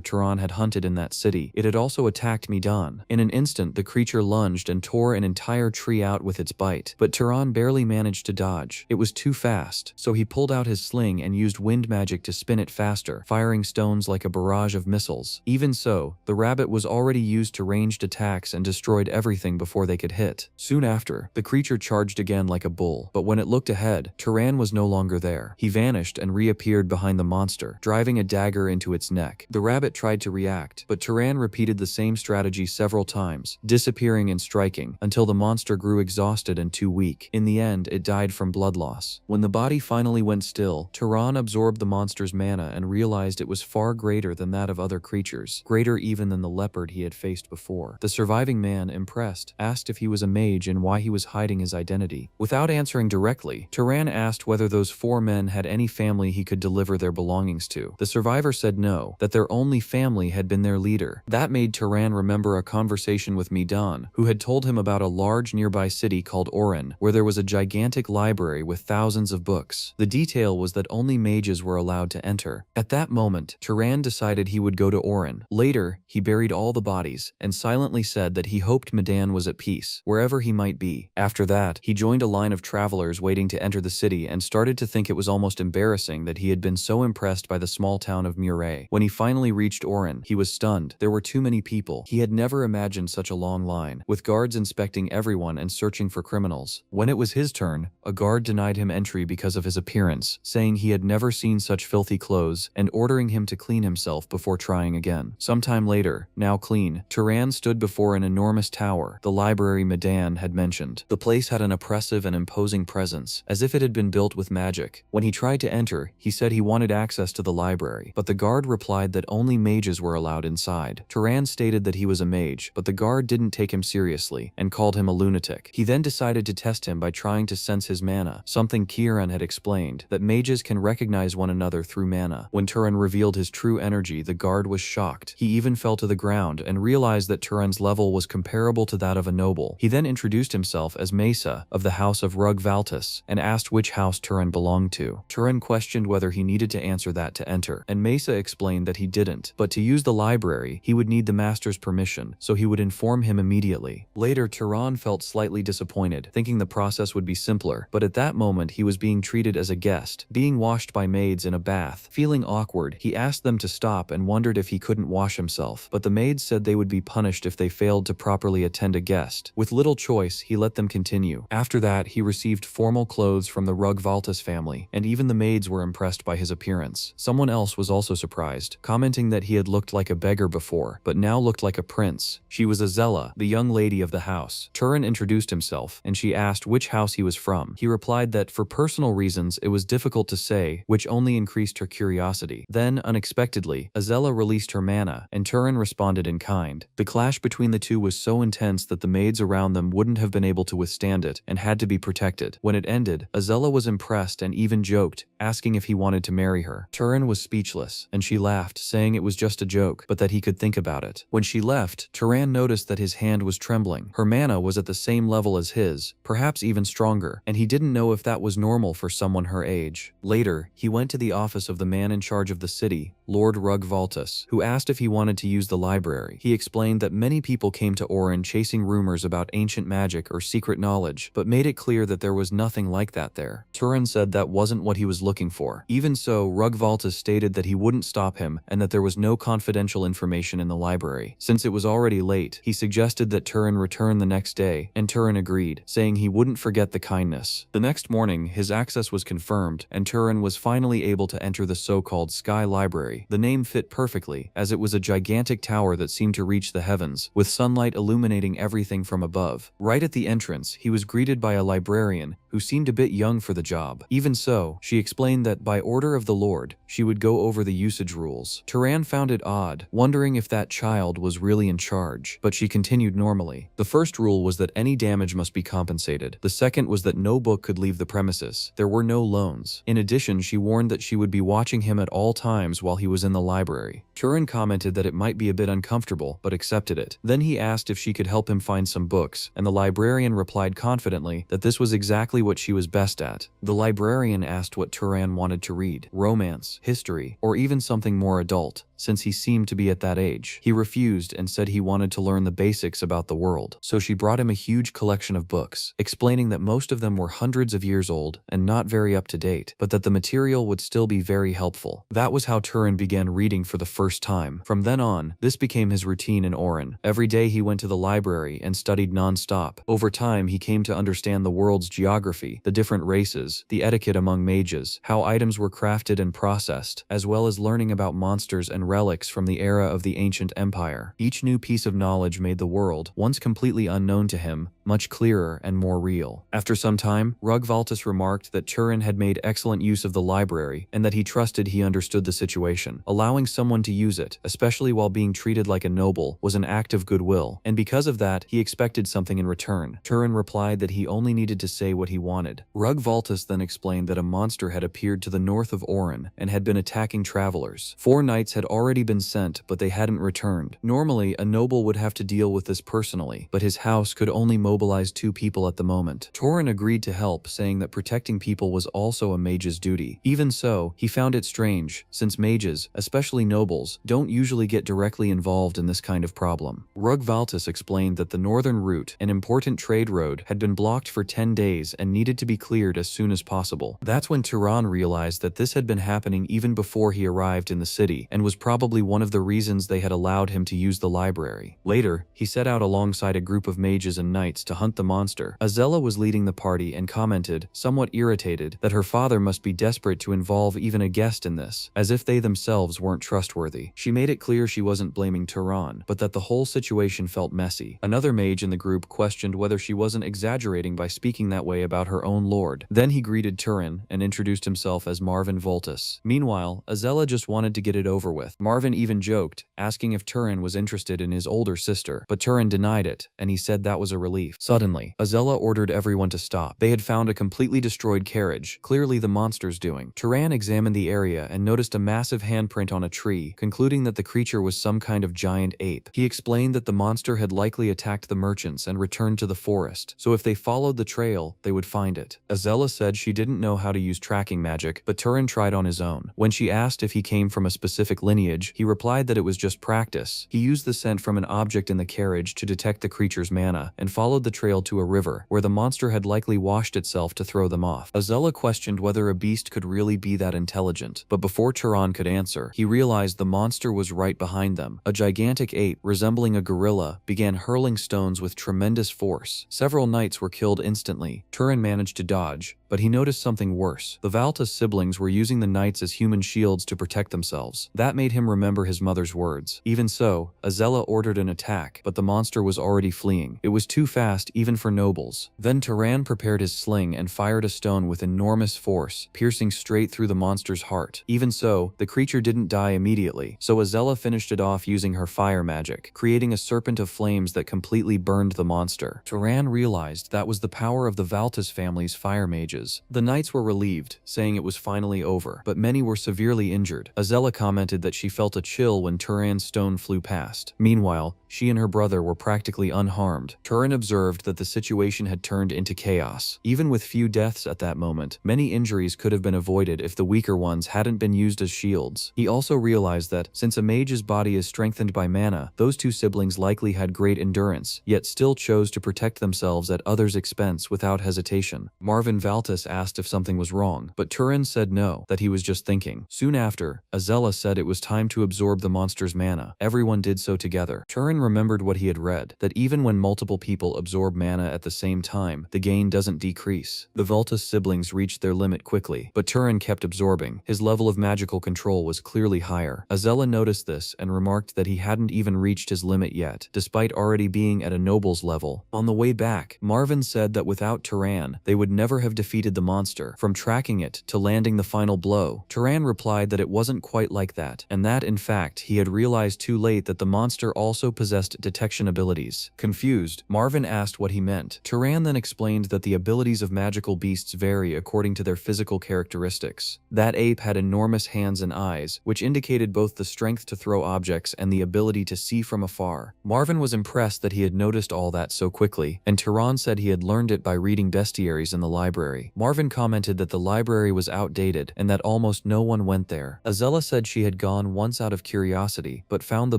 A: Turan had hunted in that city. It had also attacked Midan. In an instant, the creature lunged and tore an entire tree out with its bite, but Turan barely managed to dodge. It was too fast, so he pulled out his sling and used wind magic to spin it faster, firing stones like a barrage of missiles. Even so, the rabbit was already used to ranged attacks and destroyed everything before they could hit. Soon after, the creature charged again like a bull, but when it looked ahead, Turan was no longer there. He vanished and reappeared behind the monster, driving a dagger into its neck. The rabbit tried to react, but Turan repeated the same strategy several times, disappearing and striking, until the monster grew exhausted and too weak. In the end, it died from blood loss. When the body finally went still, Turan absorbed the monster's mana and realized it was far greater than that of other creatures, greater even than the leopard he had faced before. The surviving man, impressed, asked if he was a mage and why he was hiding his identity. Without answering directly, Turan asked whether those 4 men had any family he could deliver their belongings to. The survivor said no, that their only family had been their leader. That made Turan remember a conversation with Midan, who had told him about a large nearby city called Oren, where there was a gigantic library with thousands of books. The detail was that only mages were allowed to enter. At that moment, Turan decided he would go to Oren. Later, he buried all the bodies and silently said that he hoped Midan was at peace, wherever he might be. After that, he joined a line of travelers waiting to enter the city and started to think it was almost embarrassing that he had been so impressed by the small town of Murray. When he finally reached Oren, he was stunned. There were too many people. He had never imagined such a long line, with guards inspecting everyone and searching for criminals. When it was his turn, a guard denied him entry because of his appearance, saying he had never seen such filthy clothes and ordering him to clean himself before trying again. Sometime later, now clean, Turan stood before an enormous tower, the library Midan had mentioned. The place had an oppressive and imposing presence, as if it had been built with magic. When he tried to enter, he said he wanted access to the library, but the guard replied that only mages were allowed inside. Turan stated that he was a mage, but the guard didn't take him seriously and called him a lunatic. He then decided to test him by trying to sense his mana, something Kieran had explained, that mages can recognize one another through mana. When Turan revealed his true energy, the guard was shocked. He even fell to the ground and realized that Turan's level was comparable to that of a noble. He then introduced himself as Mesa, of the house of Rugvaltus, and asked which house Turan belonged to. Turan questioned whether he needed to answer that to enter, and Mesa explained that he didn't, but to use the library, he would need the master's permission, so he would inform him immediately. Later, Turan felt slightly disappointed, thinking the process would be simpler, but at that moment he was being treated as a guest, being washed by maids in a bath. Feeling awkward, he asked them to stop and wondered if he couldn't wash himself, but the maids said they would be punished if they failed to properly attend a guest. With little choice, he let them continue. After that, he received formal clothes from the Rugvaltus family, and even the maids were impressed by his appearance. Someone else was also surprised, commenting that he had looked like a beggar before, but now looked like a prince. She was Azella, the young lady of the house. Turan introduced himself, and she asked which house he was from. He replied that for personal reasons it was difficult to say, which only increased her curiosity. Then, unexpectedly, Azella released her mana, and Turan responded in kind. The clash between the two was so intense that the maids around them wouldn't have been able to withstand it and had to be protected. When it ended, Azella was impressed and even joked, asking if he wanted to marry her. Turan was speechless, and she laughed, saying it was just a joke, but that he could think about it. When she left, Turan noticed that his hand was trembling. Her mana was at the same level as his, perhaps even stronger, and he didn't know if that was normal for someone her age. Later, he went to the office of the man in charge of the city, Lord Rugvaltus, who asked if he wanted to use the library. He explained that many people came to Oren chasing rumors about ancient magic or secret knowledge, but made it clear that there was nothing like that there. Turan said that wasn't what he was looking for. Even so, Rugvaltus stated that he wouldn't stop him and that there was no confidential information information in the library. Since it was already late, he suggested that Turin return the next day, and Turin agreed, saying he wouldn't forget the kindness. The next morning, his access was confirmed, and Turin was finally able to enter the so-called Sky Library. The name fit perfectly, as it was a gigantic tower that seemed to reach the heavens, with sunlight illuminating everything from above. Right at the entrance, he was greeted by a librarian, who seemed a bit young for the job. Even so, she explained that by order of the Lord, she would go over the usage rules. Turan found it odd, wondering if that child was really in charge, but she continued normally. The first rule was that any damage must be compensated. The second was that no book could leave the premises. There were no loans. In addition, she warned that she would be watching him at all times while he was in the library. Turan commented that it might be a bit uncomfortable, but accepted it. Then he asked if she could help him find some books, and the librarian replied confidently that this was exactly what she was best at. The librarian asked what Turan wanted to read: romance, history, or even something more adult, since he seemed to be at that age. He refused and said he wanted to learn the basics about the world. So she brought him a huge collection of books, explaining that most of them were hundreds of years old and not very up to date, but that the material would still be very helpful. That was how Turan began reading for the first time. From then on, this became his routine in Orin. Every day he went to the library and studied non-stop. Over time, he came to understand the world's geography, the different races, the etiquette among mages, how items were crafted and processed, as well as learning about monsters and relics from the era of the ancient empire. Each new piece of knowledge made the world, once completely unknown to him, much clearer and more real. After some time, Rugvaltus remarked that Turin had made excellent use of the library and that he trusted he understood the situation. Allowing someone to use it, especially while being treated like a noble, was an act of goodwill, and because of that, he expected something in return. Turin replied that he only needed to say what he wanted. Rugvaltus then explained that a monster had appeared to the north of Orin and had been attacking travelers. 4 knights had already been sent, but they hadn't returned. Normally, a noble would have to deal with this personally, but his house could only mobilize 2 people at the moment. Turin agreed to help, saying that protecting people was also a mage's duty. Even so, he found it strange, since mages, especially nobles, don't usually get directly involved in this kind of problem. Rugvaltus explained that the northern route, an important trade road, had been blocked for 10 days and needed to be cleared as soon as possible. That's when Turan realized that this had been happening even before he arrived in the city, and was probably one of the reasons they had allowed him to use the library. Later, he set out alongside a group of mages and knights to hunt the monster. Azella was leading the party and commented, somewhat irritated, that her father must be desperate to involve even a guest in this, as if they themselves weren't trustworthy. She made it clear she wasn't blaming Turan, but that the whole situation felt messy. Another mage in the group questioned whether she wasn't exaggerating by speaking that way about her own lord. Then he greeted Turin and introduced himself as Marvin Voltus. Meanwhile, Azella just wanted to get it over with. Marvin even joked, asking if Turin was interested in his older sister, but Turin denied it, and he said that was a relief. Suddenly, Azella ordered everyone to stop. They had found a completely destroyed carriage, clearly the monster's doing. Turan examined the area and noticed a massive handprint on a tree, concluding that the creature was some kind of giant ape. He explained that the monster had likely attacked the merchants and returned to the forest, so if they followed the trail, they would find it. Azella said she didn't know how to use tracking magic, but Turin tried on his own. When she asked if he came from a specific lineage, he replied that it was just practice. He used the scent from an object in the carriage to detect the creature's mana, and followed the trail to a river, where the monster had likely washed itself to throw them off. Azella questioned whether a beast could really be that intelligent, but before Turan could answer, he realized the monster was right behind them. A gigantic ape, resembling a gorilla, began hurling stones with tremendous force. Several knights were killed instantly. Turin managed to dodge, but he noticed something worse. The Valtus siblings were using the knights as human shields to protect themselves. That made him remember his mother's words. Even so, Azella ordered an attack, but the monster was already fleeing. It was too fast even for nobles. Then Turan prepared his sling and fired a stone with enormous force, piercing straight through the monster's heart. Even so, the creature didn't die immediately, so Azella finished it off using her fire magic, creating a serpent of flames that completely burned the monster. Turan realized that was the power of the Valtus family's fire mages. The knights were relieved, saying it was finally over, but many were severely injured. Azella commented that she felt a chill when Turan's stone flew past. Meanwhile, she and her brother were practically unharmed. Turan observed that the situation had turned into chaos. Even with few deaths at that moment, many injuries could have been avoided if the weaker ones hadn't been used as shields. He also realized that, since a mage's body is strengthened by mana, those 2 siblings likely had great endurance, yet still chose to protect themselves at others' expense without hesitation. Marvin Valtus Valtis asked if something was wrong, but Turin said no, that he was just thinking. Soon after, Azella said it was time to absorb the monster's mana. Everyone did so together. Turin remembered what he had read, that even when multiple people absorb mana at the same time, the gain doesn't decrease. The Valtis siblings reached their limit quickly, but Turin kept absorbing. His level of magical control was clearly higher. Azella noticed this and remarked that he hadn't even reached his limit yet, despite already being at a noble's level. On the way back, Marvin said that without Turan, they would never have defeated the monster. From tracking it to landing the final blow, Turan replied that it wasn't quite like that, and that in fact he had realized too late that the monster also possessed detection abilities. Confused, Marvin asked what he meant. Turan then explained that the abilities of magical beasts vary according to their physical characteristics. That ape had enormous hands and eyes, which indicated both the strength to throw objects and the ability to see from afar. Marvin was impressed that he had noticed all that so quickly, and Turan said he had learned it by reading bestiaries in the library. Marvin commented that the library was outdated and that almost no one went there. Azella said she had gone once out of curiosity, but found the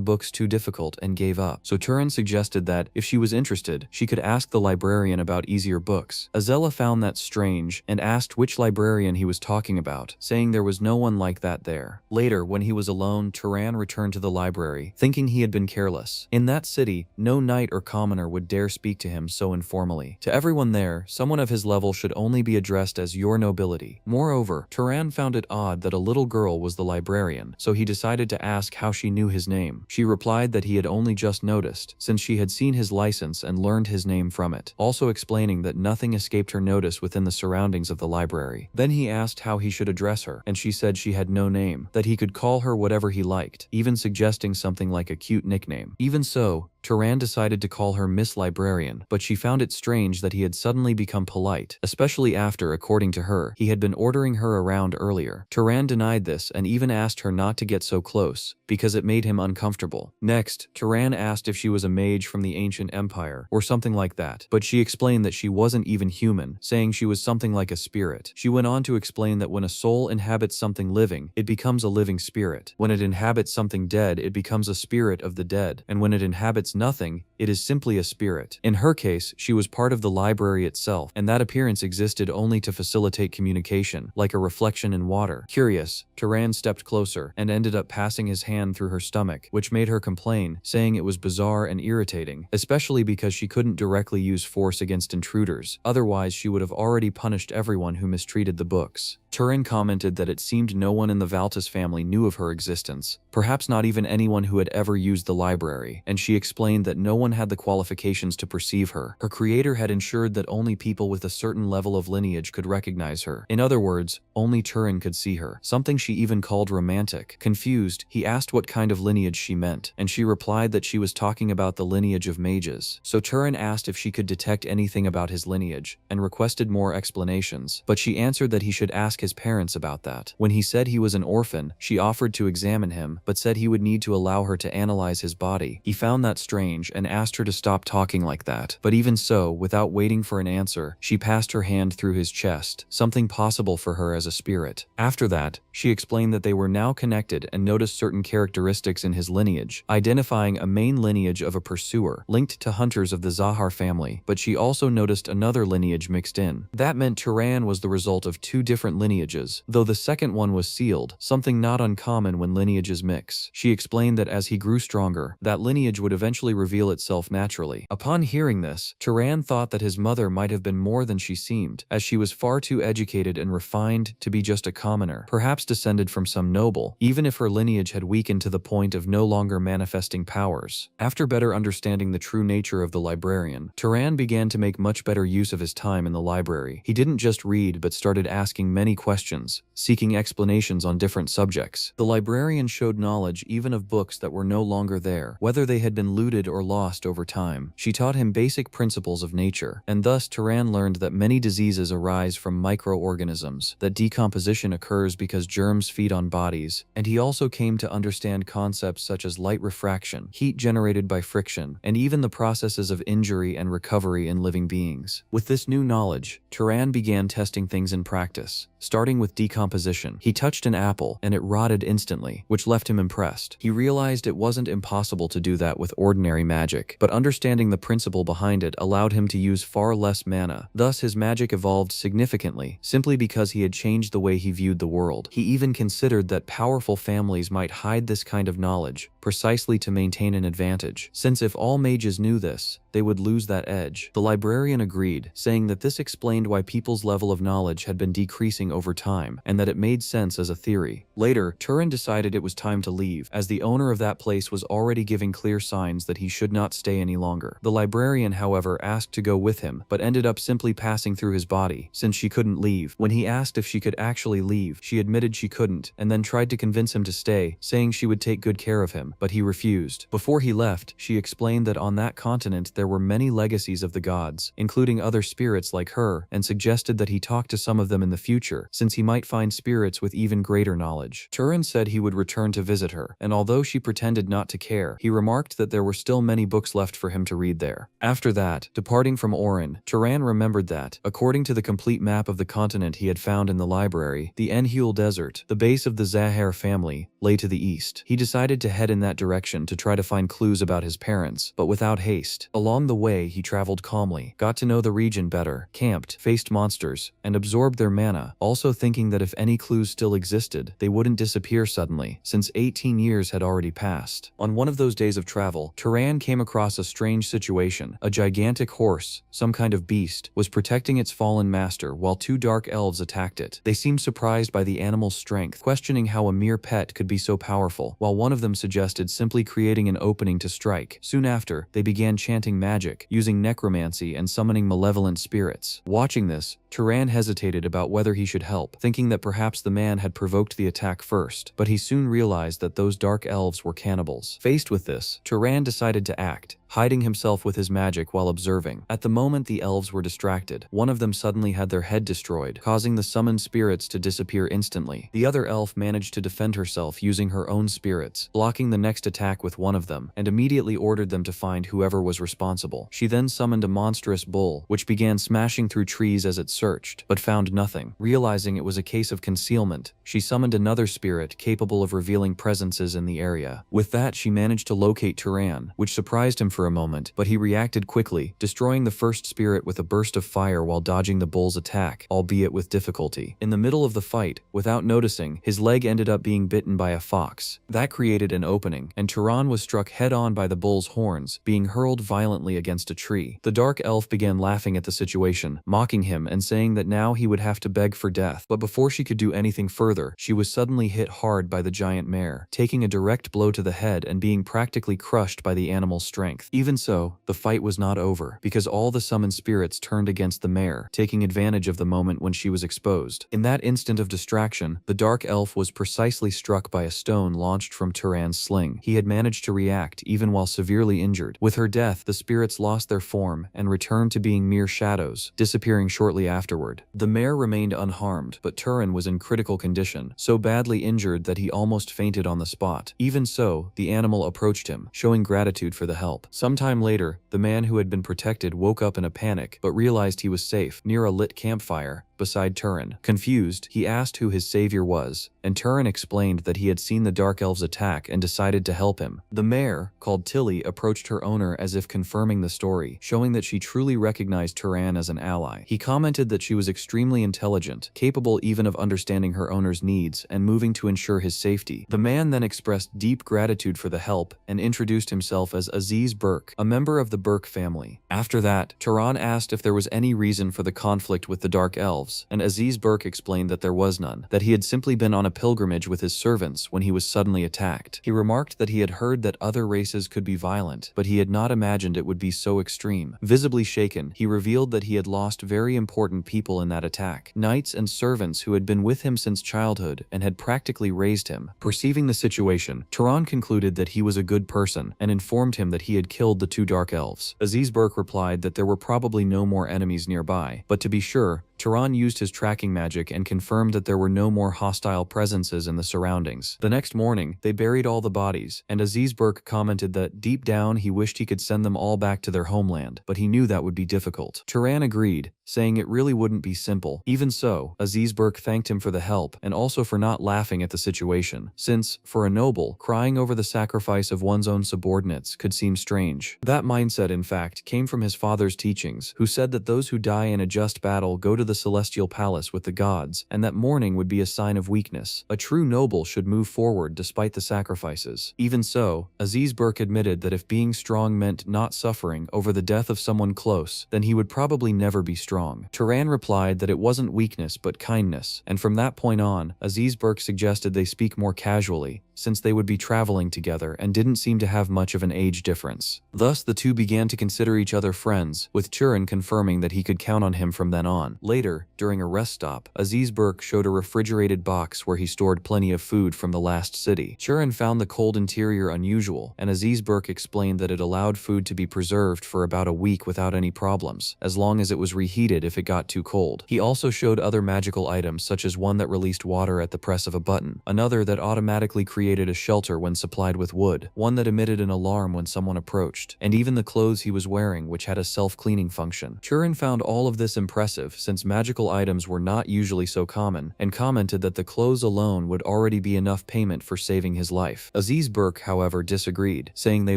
A: books too difficult and gave up. So Turan suggested that, if she was interested, she could ask the librarian about easier books. Azella found that strange and asked which librarian he was talking about, saying there was no one like that there. Later, when he was alone, Turan returned to the library, thinking he had been careless. In that city, no knight or commoner would dare speak to him so informally. To everyone there, someone of his level should only be addressed as your nobility. Moreover, Turan found it odd that a little girl was the librarian, so he decided to ask how she knew his name. She replied that he had only just noticed, since she had seen his license and learned his name from it, also explaining that nothing escaped her notice within the surroundings of the library. Then he asked how he should address her, and she said she had no name, that he could call her whatever he liked, even suggesting something like a cute nickname. Even so, Turan decided to call her Miss Librarian, but she found it strange that he had suddenly become polite, especially after, according to her, he had been ordering her around earlier. Turan denied this and even asked her not to get so close, because it made him uncomfortable. Next, Turan asked if she was a mage from the ancient empire, or something like that, but she explained that she wasn't even human, saying she was something like a spirit. She went on to explain that when a soul inhabits something living, it becomes a living spirit. When it inhabits something dead, it becomes a spirit of the dead, and when it inhabits nothing, it is simply a spirit. In her case, she was part of the library itself, and that appearance existed only to facilitate communication, like a reflection in water. Curious, Turan stepped closer and ended up passing his hand through her stomach, which made her complain, saying it was bizarre and irritating, especially because she couldn't directly use force against intruders. Otherwise, she would have already punished everyone who mistreated the books. Turin commented that it seemed no one in the Valtis family knew of her existence, perhaps not even anyone who had ever used the library, and she explained that no one had the qualifications to perceive her. Her creator had ensured that only people with a certain level of lineage could recognize her. In other words, only Turin could see her, something she even called romantic. Confused, he asked what kind of lineage she meant, and she replied that she was talking about the lineage of mages. So Turin asked if she could detect anything about his lineage, and requested more explanations, but she answered that he should ask his parents about that. When he said he was an orphan, she offered to examine him, but said he would need to allow her to analyze his body. He found that strange and asked her to stop talking like that. But even so, without waiting for an answer, she passed her hand through his chest, something possible for her as a spirit. After that, she explained that they were now connected and noticed certain characteristics in his lineage, identifying a main lineage of a pursuer, linked to hunters of the Zahar family, but she also noticed another lineage mixed in. That meant Turan was the result of two different lineages, though the second one was sealed, something not uncommon when lineages mix. She explained that as he grew stronger, that lineage would eventually reveal itself naturally. Upon hearing this, Turan thought that his mother might have been more than she seemed, as she was far too educated and refined to be just a commoner, perhaps descended from some noble, even if her lineage had weakened to the point of no longer manifesting powers. After better understanding the true nature of the librarian, Turan began to make much better use of his time in the library. He didn't just read but started asking many questions, seeking explanations on different subjects. The librarian showed knowledge even of books that were no longer there, whether they had been looted or lost over time. She taught him basic principles of nature, and thus Turan learned that many diseases arise from microorganisms, that decomposition occurs because germs feed on bodies, and he also came to understand concepts such as light refraction, heat generated by friction, and even the processes of injury and recovery in living beings. With this new knowledge, Turan began testing things in practice, starting with decomposition. He touched an apple, and it rotted instantly, which left him impressed. He realized it wasn't impossible to do that with ordinary magic, but understanding the principle behind it allowed him to use far less mana. Thus, his magic evolved significantly, simply because he had changed the way he viewed the world. He even considered that powerful families might hide this kind of knowledge, precisely to maintain an advantage, since if all mages knew this, they would lose that edge. The librarian agreed, saying that this explained why people's level of knowledge had been decreasing over time, and that it made sense as a theory. Later, Turin decided it was time to leave, as the owner of that place was already giving clear signs that he should not stay any longer. The librarian, however, asked to go with him, but ended up simply passing through his body, since she couldn't leave. When he asked if she could actually leave, she admitted she couldn't, and then tried to convince him to stay, saying she would take good care of him, but he refused. Before he left, she explained that on that continent there were many legacies of the gods, including other spirits like her, and suggested that he talk to some of them in the future, since he might find spirits with even greater knowledge. Turin said he would return to visit her, and although she pretended not to care, he remarked that there were still many books left for him to read there. After that, departing from Orin, Turan remembered that, according to the complete map of the continent he had found in the library, the Enhul Desert, the base of the Zahir family, lay to the east. He decided to head in that direction to try to find clues about his parents, but without haste. Along the way, he traveled calmly, got to know the region better, camped, faced monsters, and absorbed their mana, also thinking that if any clues still existed, they wouldn't disappear suddenly, since 18 years had already passed. On one of those days of travel, Turan came across a strange situation. A gigantic horse, some kind of beast, was protecting its fallen master while two dark elves attacked it. They seemed surprised by the animal's strength, questioning how a mere pet could be so powerful, while one of them suggested simply creating an opening to strike. Soon after, they began chanting magic, using necromancy and summoning malevolent spirits. Watching this, Turan hesitated about whether he should help, thinking that perhaps the man had provoked the attack first, but he soon realized that those dark elves were cannibals. Faced with this, Turan decided to act, hiding himself with his magic while observing. At the moment the elves were distracted, one of them suddenly had their head destroyed, causing the summoned spirits to disappear instantly. The other elf managed to defend herself using her own spirits, blocking the next attack with one of them, and immediately ordered them to find whoever was responsible. She then summoned a monstrous bull, which began smashing through trees as it searched, but found nothing. Realizing it was a case of concealment, she summoned another spirit capable of revealing presences in the area. With that, she managed to locate Turan, which surprised him for a moment, but he reacted quickly, destroying the first spirit with a burst of fire while dodging the bull's attack, albeit with difficulty. In the middle of the fight, without noticing, his leg ended up being bitten by a fox. That created an opening, and Turan was struck head-on by the bull's horns, being hurled violently against a tree. The dark elf began laughing at the situation, mocking him and saying that now he would have to beg for death. But before she could do anything further, she was suddenly hit hard by the giant mare, taking a direct blow to the head and being practically crushed by the animal's strength. Even so, the fight was not over, because all the summoned spirits turned against the mare, taking advantage of the moment when she was exposed. In that instant of distraction, the dark elf was precisely struck by a stone launched from Turan's sling. He had managed to react even while severely injured. With her death, the spirits lost their form and returned to being mere shadows, disappearing shortly afterward. The mare remained unharmed, but Turan was in critical condition, so badly injured that he almost fainted on the spot. Even so, the animal approached him, showing gratitude for the help. Sometime later, the man who had been protected woke up in a panic, but realized he was safe, near a lit campfire, beside Turan. Confused, he asked who his savior was, and Turan explained that he had seen the Dark Elves attack and decided to help him. The mare, called Tilly, approached her owner as if confirming the story, showing that she truly recognized Turan as an ally. He commented that she was extremely intelligent, capable even of understanding her owner's needs and moving to ensure his safety. The man then expressed deep gratitude for the help and introduced himself as Aziz Burke, a member of the Burke family. After that, Turan asked if there was any reason for the conflict with the Dark Elves, and Aziz Burke explained that there was none, that he had simply been on a pilgrimage with his servants when he was suddenly attacked. He remarked that he had heard that other races could be violent, but he had not imagined it would be so extreme. Visibly shaken, he revealed that he had lost very important people in that attack, knights and servants who had been with him since childhood and had practically raised him. Perceiving the situation, Turan concluded that he was a good person and informed him that he had killed the two Dark Elves. Aziz Burke replied that there were probably no more enemies nearby, but to be sure, Turan used his tracking magic and confirmed that there were no more hostile presences in the surroundings. The next morning, they buried all the bodies, and Azizberk commented that deep down he wished he could send them all back to their homeland, but he knew that would be difficult. Turan agreed, saying it really wouldn't be simple. Even so, Azizberk thanked him for the help and also for not laughing at the situation, since, for a noble, crying over the sacrifice of one's own subordinates could seem strange. That mindset, in fact, came from his father's teachings, who said that those who die in a just battle go to the celestial palace with the gods, and that mourning would be a sign of weakness. A true noble should move forward despite the sacrifices. Even so, Azizberk admitted that if being strong meant not suffering over the death of someone close, then he would probably never be strong. Turan replied that it wasn't weakness but kindness, and from that point on, Azizberk suggested they speak more casually, since they would be traveling together and didn't seem to have much of an age difference. Thus, the two began to consider each other friends, with Turan confirming that he could count on him from then on. Later, during a rest stop, Azizberk showed a refrigerated box where he stored plenty of food from the last city. Turan found the cold interior unusual, and Azizberk explained that it allowed food to be preserved for about a week without any problems, as long as it was reheated if it got too cold. He also showed other magical items, such as one that released water at the press of a button, another that automatically created a shelter when supplied with wood, one that emitted an alarm when someone approached, and even the clothes he was wearing, which had a self-cleaning function. Turan found all of this impressive since magical items were not usually so common, and commented that the clothes alone would already be enough payment for saving his life. Azizberk, however, disagreed, saying they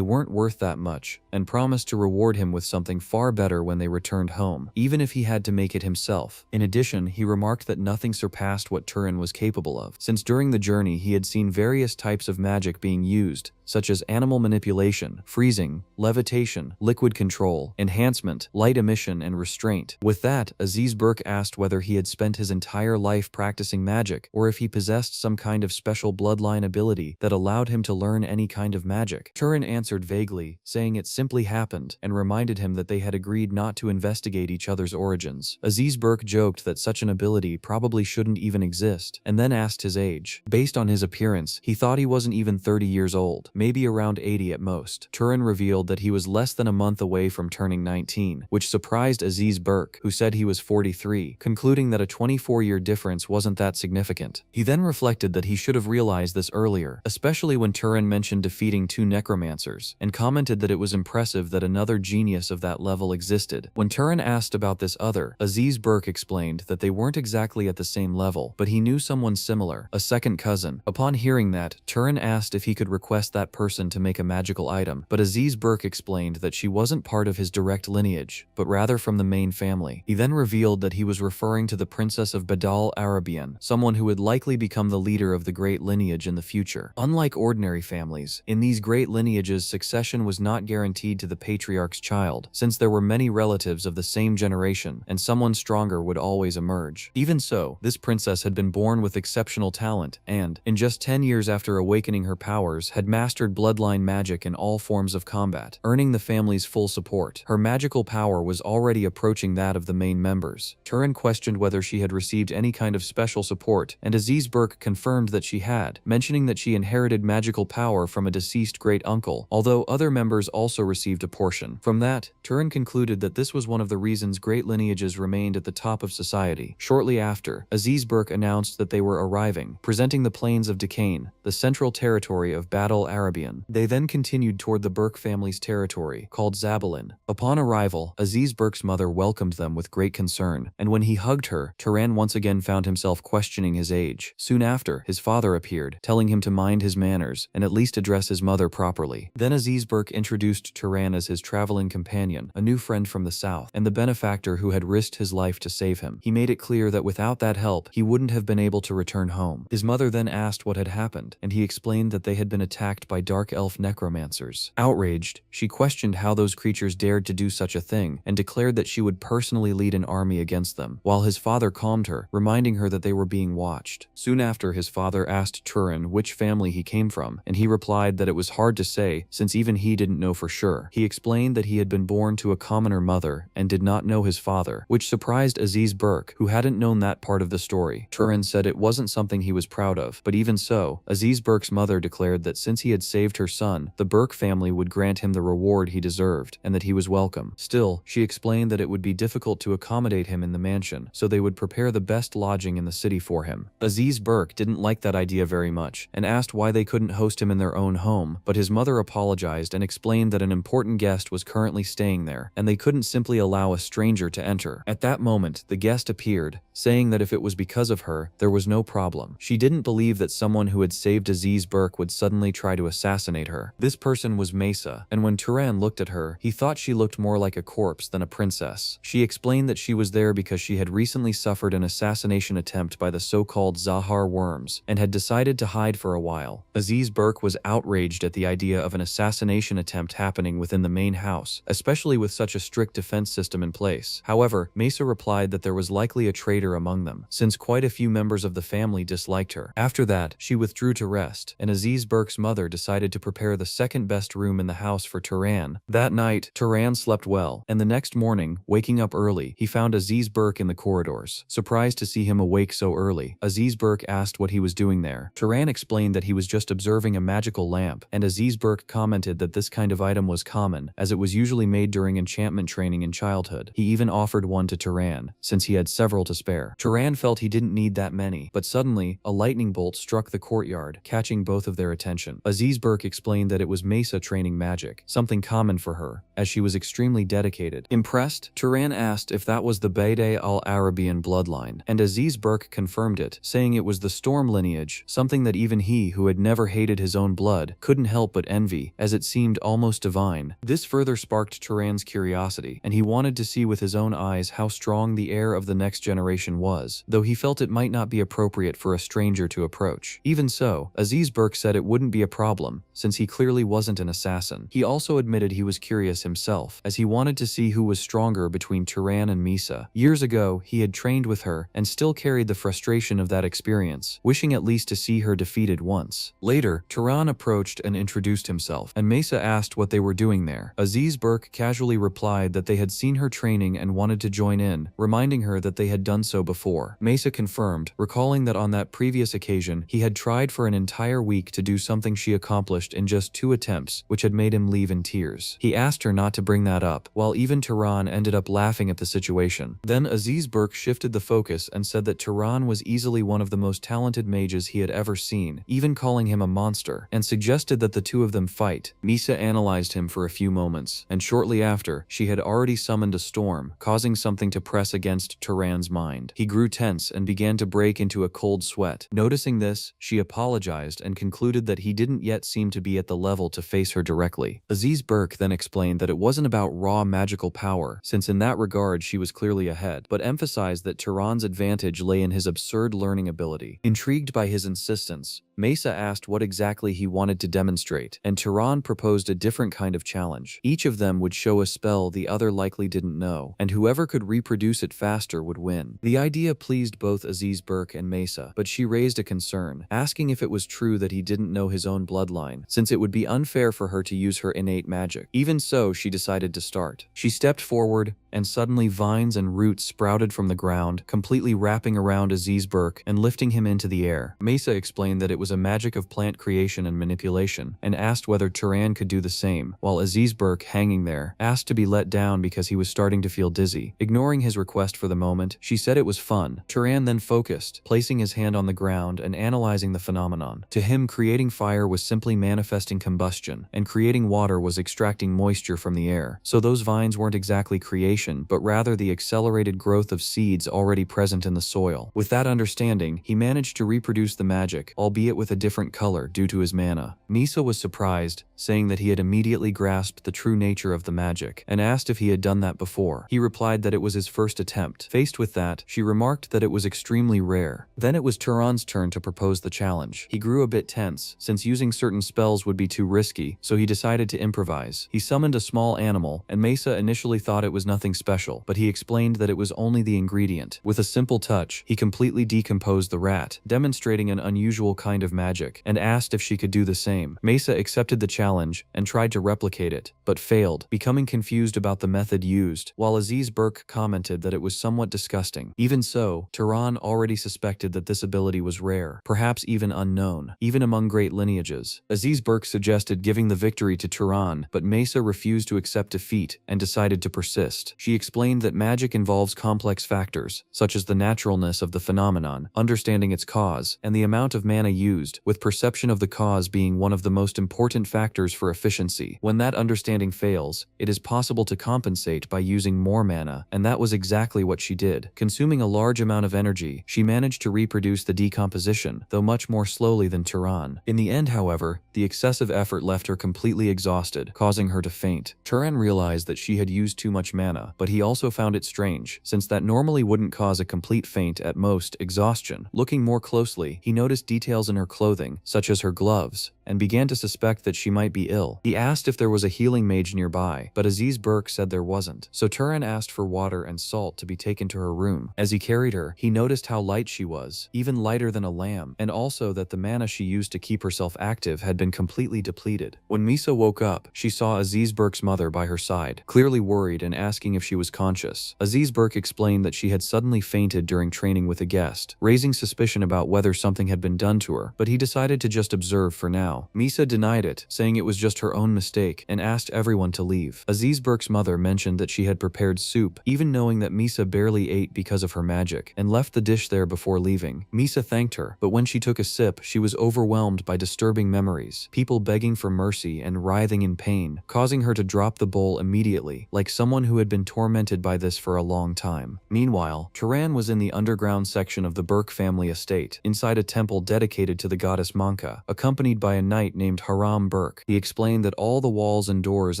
A: weren't worth that much, and promised to reward him with something far better when they returned home, even if he had to make it himself. In addition, he remarked that nothing surpassed what Turan was capable of, since during the journey he had seen various types of magic being used, such as animal manipulation, freezing, levitation, liquid control, enhancement, light emission, and restraint. With that, Azizberk asked whether he had spent his entire life practicing magic, or if he possessed some kind of special bloodline ability that allowed him to learn any kind of magic. Turan answered vaguely, saying it simply happened, and reminded him that they had agreed not to investigate each other's origins. Azizberk joked that such an ability probably shouldn't even exist, and then asked his age. Based on his appearance, he thought he wasn't even 30 years old, maybe around 80 at most. Turan revealed that he was less than a month away from turning 19, which surprised Azizberk, who said he was 43, concluding that a 24-year difference wasn't that significant. He then reflected that he should have realized this earlier, especially when Turan mentioned defeating 2 necromancers, and commented that it was impressive that another genius of that level existed. When Turan asked about this other, Azizberk explained that they weren't exactly at the same level, but he knew someone similar, a second cousin. Upon hearing that, Turan asked if he could request that person to make a magical item, but Azizberk explained that she wasn't part of his direct lineage, but rather from the main family. He then revealed that he was referring to the Princess of Badal Arabian, someone who would likely become the leader of the great lineage in the future. Unlike ordinary families, in these great lineages succession was not guaranteed to the patriarch's child, since there were many relatives of the same generation, and someone stronger would always emerge. Even so, this princess had been born with exceptional talent, and, in just 10 years after awakening her powers, had mastered bloodline magic in all forms of combat, earning the family's full support. Her magical power was already approaching that of the main members. Turan questioned whether she had received any kind of special support, and Azizberk confirmed that she had, mentioning that she inherited magical power from a deceased great-uncle, although other members also received a portion. From that, Turan concluded that this was one of the reasons great lineages remained at the top of society. Shortly after, Azizberk announced that they were arriving, presenting the plains of Decane, the central territory of Badal Arabian. They then continued toward the Burke family's territory, called Zabalin. Upon arrival, Azizberk's mother welcomed them with great concern, and when he hugged her, Turan once again found himself questioning his age. Soon after, his father appeared, telling him to mind his manners and at least address his mother properly. Then Azizberk introduced Turan as his traveling companion, a new friend from the south, and the benefactor who had risked his life to save him. He made it clear that without that help, he wouldn't have been able to return home. His mother then asked what had happened, and he explained that they had been attacked by dark elf necromancers. Outraged, she questioned how those creatures dared to do such a thing, and declared that she would personally lead an army against them, while his father calmed her, reminding her that they were being watched. Soon after, his father asked Turan which family he came from, and he replied that it was hard to say, since even he didn't know for sure. He explained that he had been born to a commoner mother and did not know his father, which surprised Azizberk, who hadn't known that part of the story. Turan said it wasn't something he was proud of, but even so, Azizberk's mother declared that since he had saved her son, the Burke family would grant him the reward he deserved, and that he was welcome. Still, she explained that it would be difficult to accommodate him in the mansion, so they would prepare the best lodging in the city for him. Aziz Burke didn't like that idea very much, and asked why they couldn't host him in their own home, but his mother apologized and explained that an important guest was currently staying there, and they couldn't simply allow a stranger to enter. At that moment, the guest appeared, saying that if it was because of her, there was no problem. She didn't believe that someone who had saved Aziz Burke would suddenly try to assassinate her. This person was Mesa, and when Turan looked at her, he thought she looked more like a corpse than a princess. She explained that she was there because she had recently suffered an assassination attempt by the so-called Zahar worms, and had decided to hide for a while. Aziz Burke was outraged at the idea of an assassination attempt happening within the main house, especially with such a strict defense system in place. However, Mesa replied that there was likely a traitor among them, since quite a few members of the family disliked her. After that, she withdrew to rest, and Aziz Burke's mother decided to prepare the second best room in the house for Turan. That night, Turan slept well, and the next morning, waking up early, he found Aziz Burke in the corridors. Surprised to see him awake so early, Aziz Burke asked what he was doing there. Turan explained that he was just observing a magical lamp, and Aziz Burke commented that this kind of item was common, as it was usually made during enchantment training in childhood. He even offered one to Turan, since he had several to spare. Turan felt he didn't need that many, but suddenly, a lightning bolt struck the courtyard, catching both of their attention. Aziz Burke explained that it was Mesa training magic, something common for her, as she was extremely dedicated. Impressed, Turan asked if that was the Bede al-Arabian bloodline, and Aziz Burke confirmed it, saying it was the Storm lineage, something that even he, who had never hated his own blood, couldn't help but envy, as it seemed almost divine. This further sparked Turan's curiosity, and he wanted to see with his own eyes how strong the heir of the next generation was, though he felt it might not be appropriate for a stranger to approach. Even so, Aziz Burke said it wouldn't be a problem, since he clearly wasn't an assassin. He also admitted he was curious himself, as he wanted to see who was stronger between Turan and Mesa. Years ago, he had trained with her, and still carried the frustration of that experience, wishing at least to see her defeated once. Later, Turan approached and introduced himself, and Mesa asked what they were doing there. Aziz Burke casually replied that they had seen her training and wanted to join in, reminding her that they had done so before. Mesa confirmed, recalling that on that previous occasion, he had tried for an entire week to do something she accomplished in just 2 attempts, which had made him leave in tears. He asked her not to bring that up, while even Turan ended up laughing at the situation. Then Aziz Burke shifted the focus and said that Turan was easily one of the most talented mages he had ever seen, even calling him a monster, and suggested that the two of them fight. Mesa analyzed him for a few moments, and shortly after, she had already summoned a storm, causing something to press against Turan's mind. He grew tense and began to break into a cold sweat. Noticing this, she apologized and concluded that he didn't yet seem to be at the level to face her directly. Aziz Burke then explained that it wasn't about raw magical power, since in that regard she was clearly ahead, but emphasized that Turan's advantage lay in his absurd learning ability. Intrigued by his insistence, Mesa asked what exactly he wanted to demonstrate, and Turan proposed a different kind of challenge. Each of them would show a spell the other likely didn't know, and whoever could reproduce it faster would win. The idea pleased both Aziz Burke and Mesa, but she raised a concern, asking if it was true that he didn't know his own bloodline, since it would be unfair for her to use her innate magic. Even so, she decided to start. She stepped forward, and suddenly vines and roots sprouted from the ground, completely wrapping around Aziz Burke and lifting him into the air. Mesa explained that it was a magic of plant creation and manipulation, and asked whether Turan could do the same, while Aziz Burke, hanging there, asked to be let down because he was starting to feel dizzy. Ignoring his request for the moment, she said it was fun. Turan then focused, placing his hand on the ground and analyzing the phenomenon. To him, creating fire was simply manifesting combustion, and creating water was extracting moisture from the air. So those vines weren't exactly creation, but rather the accelerated growth of seeds already present in the soil. With that understanding, he managed to reproduce the magic, albeit with a different color due to his mana. Mesa was surprised, saying that he had immediately grasped the true nature of the magic, and asked if he had done that before. He replied that it was his first attempt. Faced with that, she remarked that it was extremely rare. Then it was Turan's turn to propose the challenge. He grew a bit tense, since using certain spells would be too risky, so he decided to improvise. He summoned a small animal, and Mesa initially thought it was nothing special, but he explained that it was only the ingredient. With a simple touch, he completely decomposed the rat, demonstrating an unusual kind of of magic, and asked if she could do the same. Mesa accepted the challenge and tried to replicate it, but failed, becoming confused about the method used, while Aziz Burke commented that it was somewhat disgusting. Even so, Turan already suspected that this ability was rare, perhaps even unknown, even among great lineages. Aziz Burke suggested giving the victory to Turan, but Mesa refused to accept defeat and decided to persist. She explained that magic involves complex factors, such as the naturalness of the phenomenon, understanding its cause, and the amount of mana used, with perception of the cause being one of the most important factors for efficiency. When that understanding fails, it is possible to compensate by using more mana, and that was exactly what she did. Consuming a large amount of energy, she managed to reproduce the decomposition, though much more slowly than Turan. In the end, however, the excessive effort left her completely exhausted, causing her to faint. Turan realized that she had used too much mana, but he also found it strange, since that normally wouldn't cause a complete faint, at most exhaustion. Looking more closely, he noticed details in her clothing, such as her gloves, and began to suspect that she might be ill. He asked if there was a healing mage nearby, but Aziz Burke said there wasn't, so Turan asked for water and salt to be taken to her room. As he carried her, he noticed how light she was, even lighter than a lamb, and also that the mana she used to keep herself active had been completely depleted. When Misa woke up, she saw Aziz Burke's mother by her side, clearly worried and asking if she was conscious. Aziz Burke explained that she had suddenly fainted during training with a guest, raising suspicion about whether something had been done to her, but he decided to just observe for now. Misa denied it, saying it was just her own mistake, and asked everyone to leave. Aziz Burke's mother mentioned that she had prepared soup, even knowing that Misa barely ate because of her magic, and left the dish there before leaving. Misa thanked her, but when she took a sip, she was overwhelmed by disturbing memories, people begging for mercy and writhing in pain, causing her to drop the bowl immediately, like someone who had been tormented by this for a long time. Meanwhile, Turan was in the underground section of the Burke family estate, inside a temple dedicated to the goddess Manga, accompanied by a knight named Haram Burke. He explained that all the walls and doors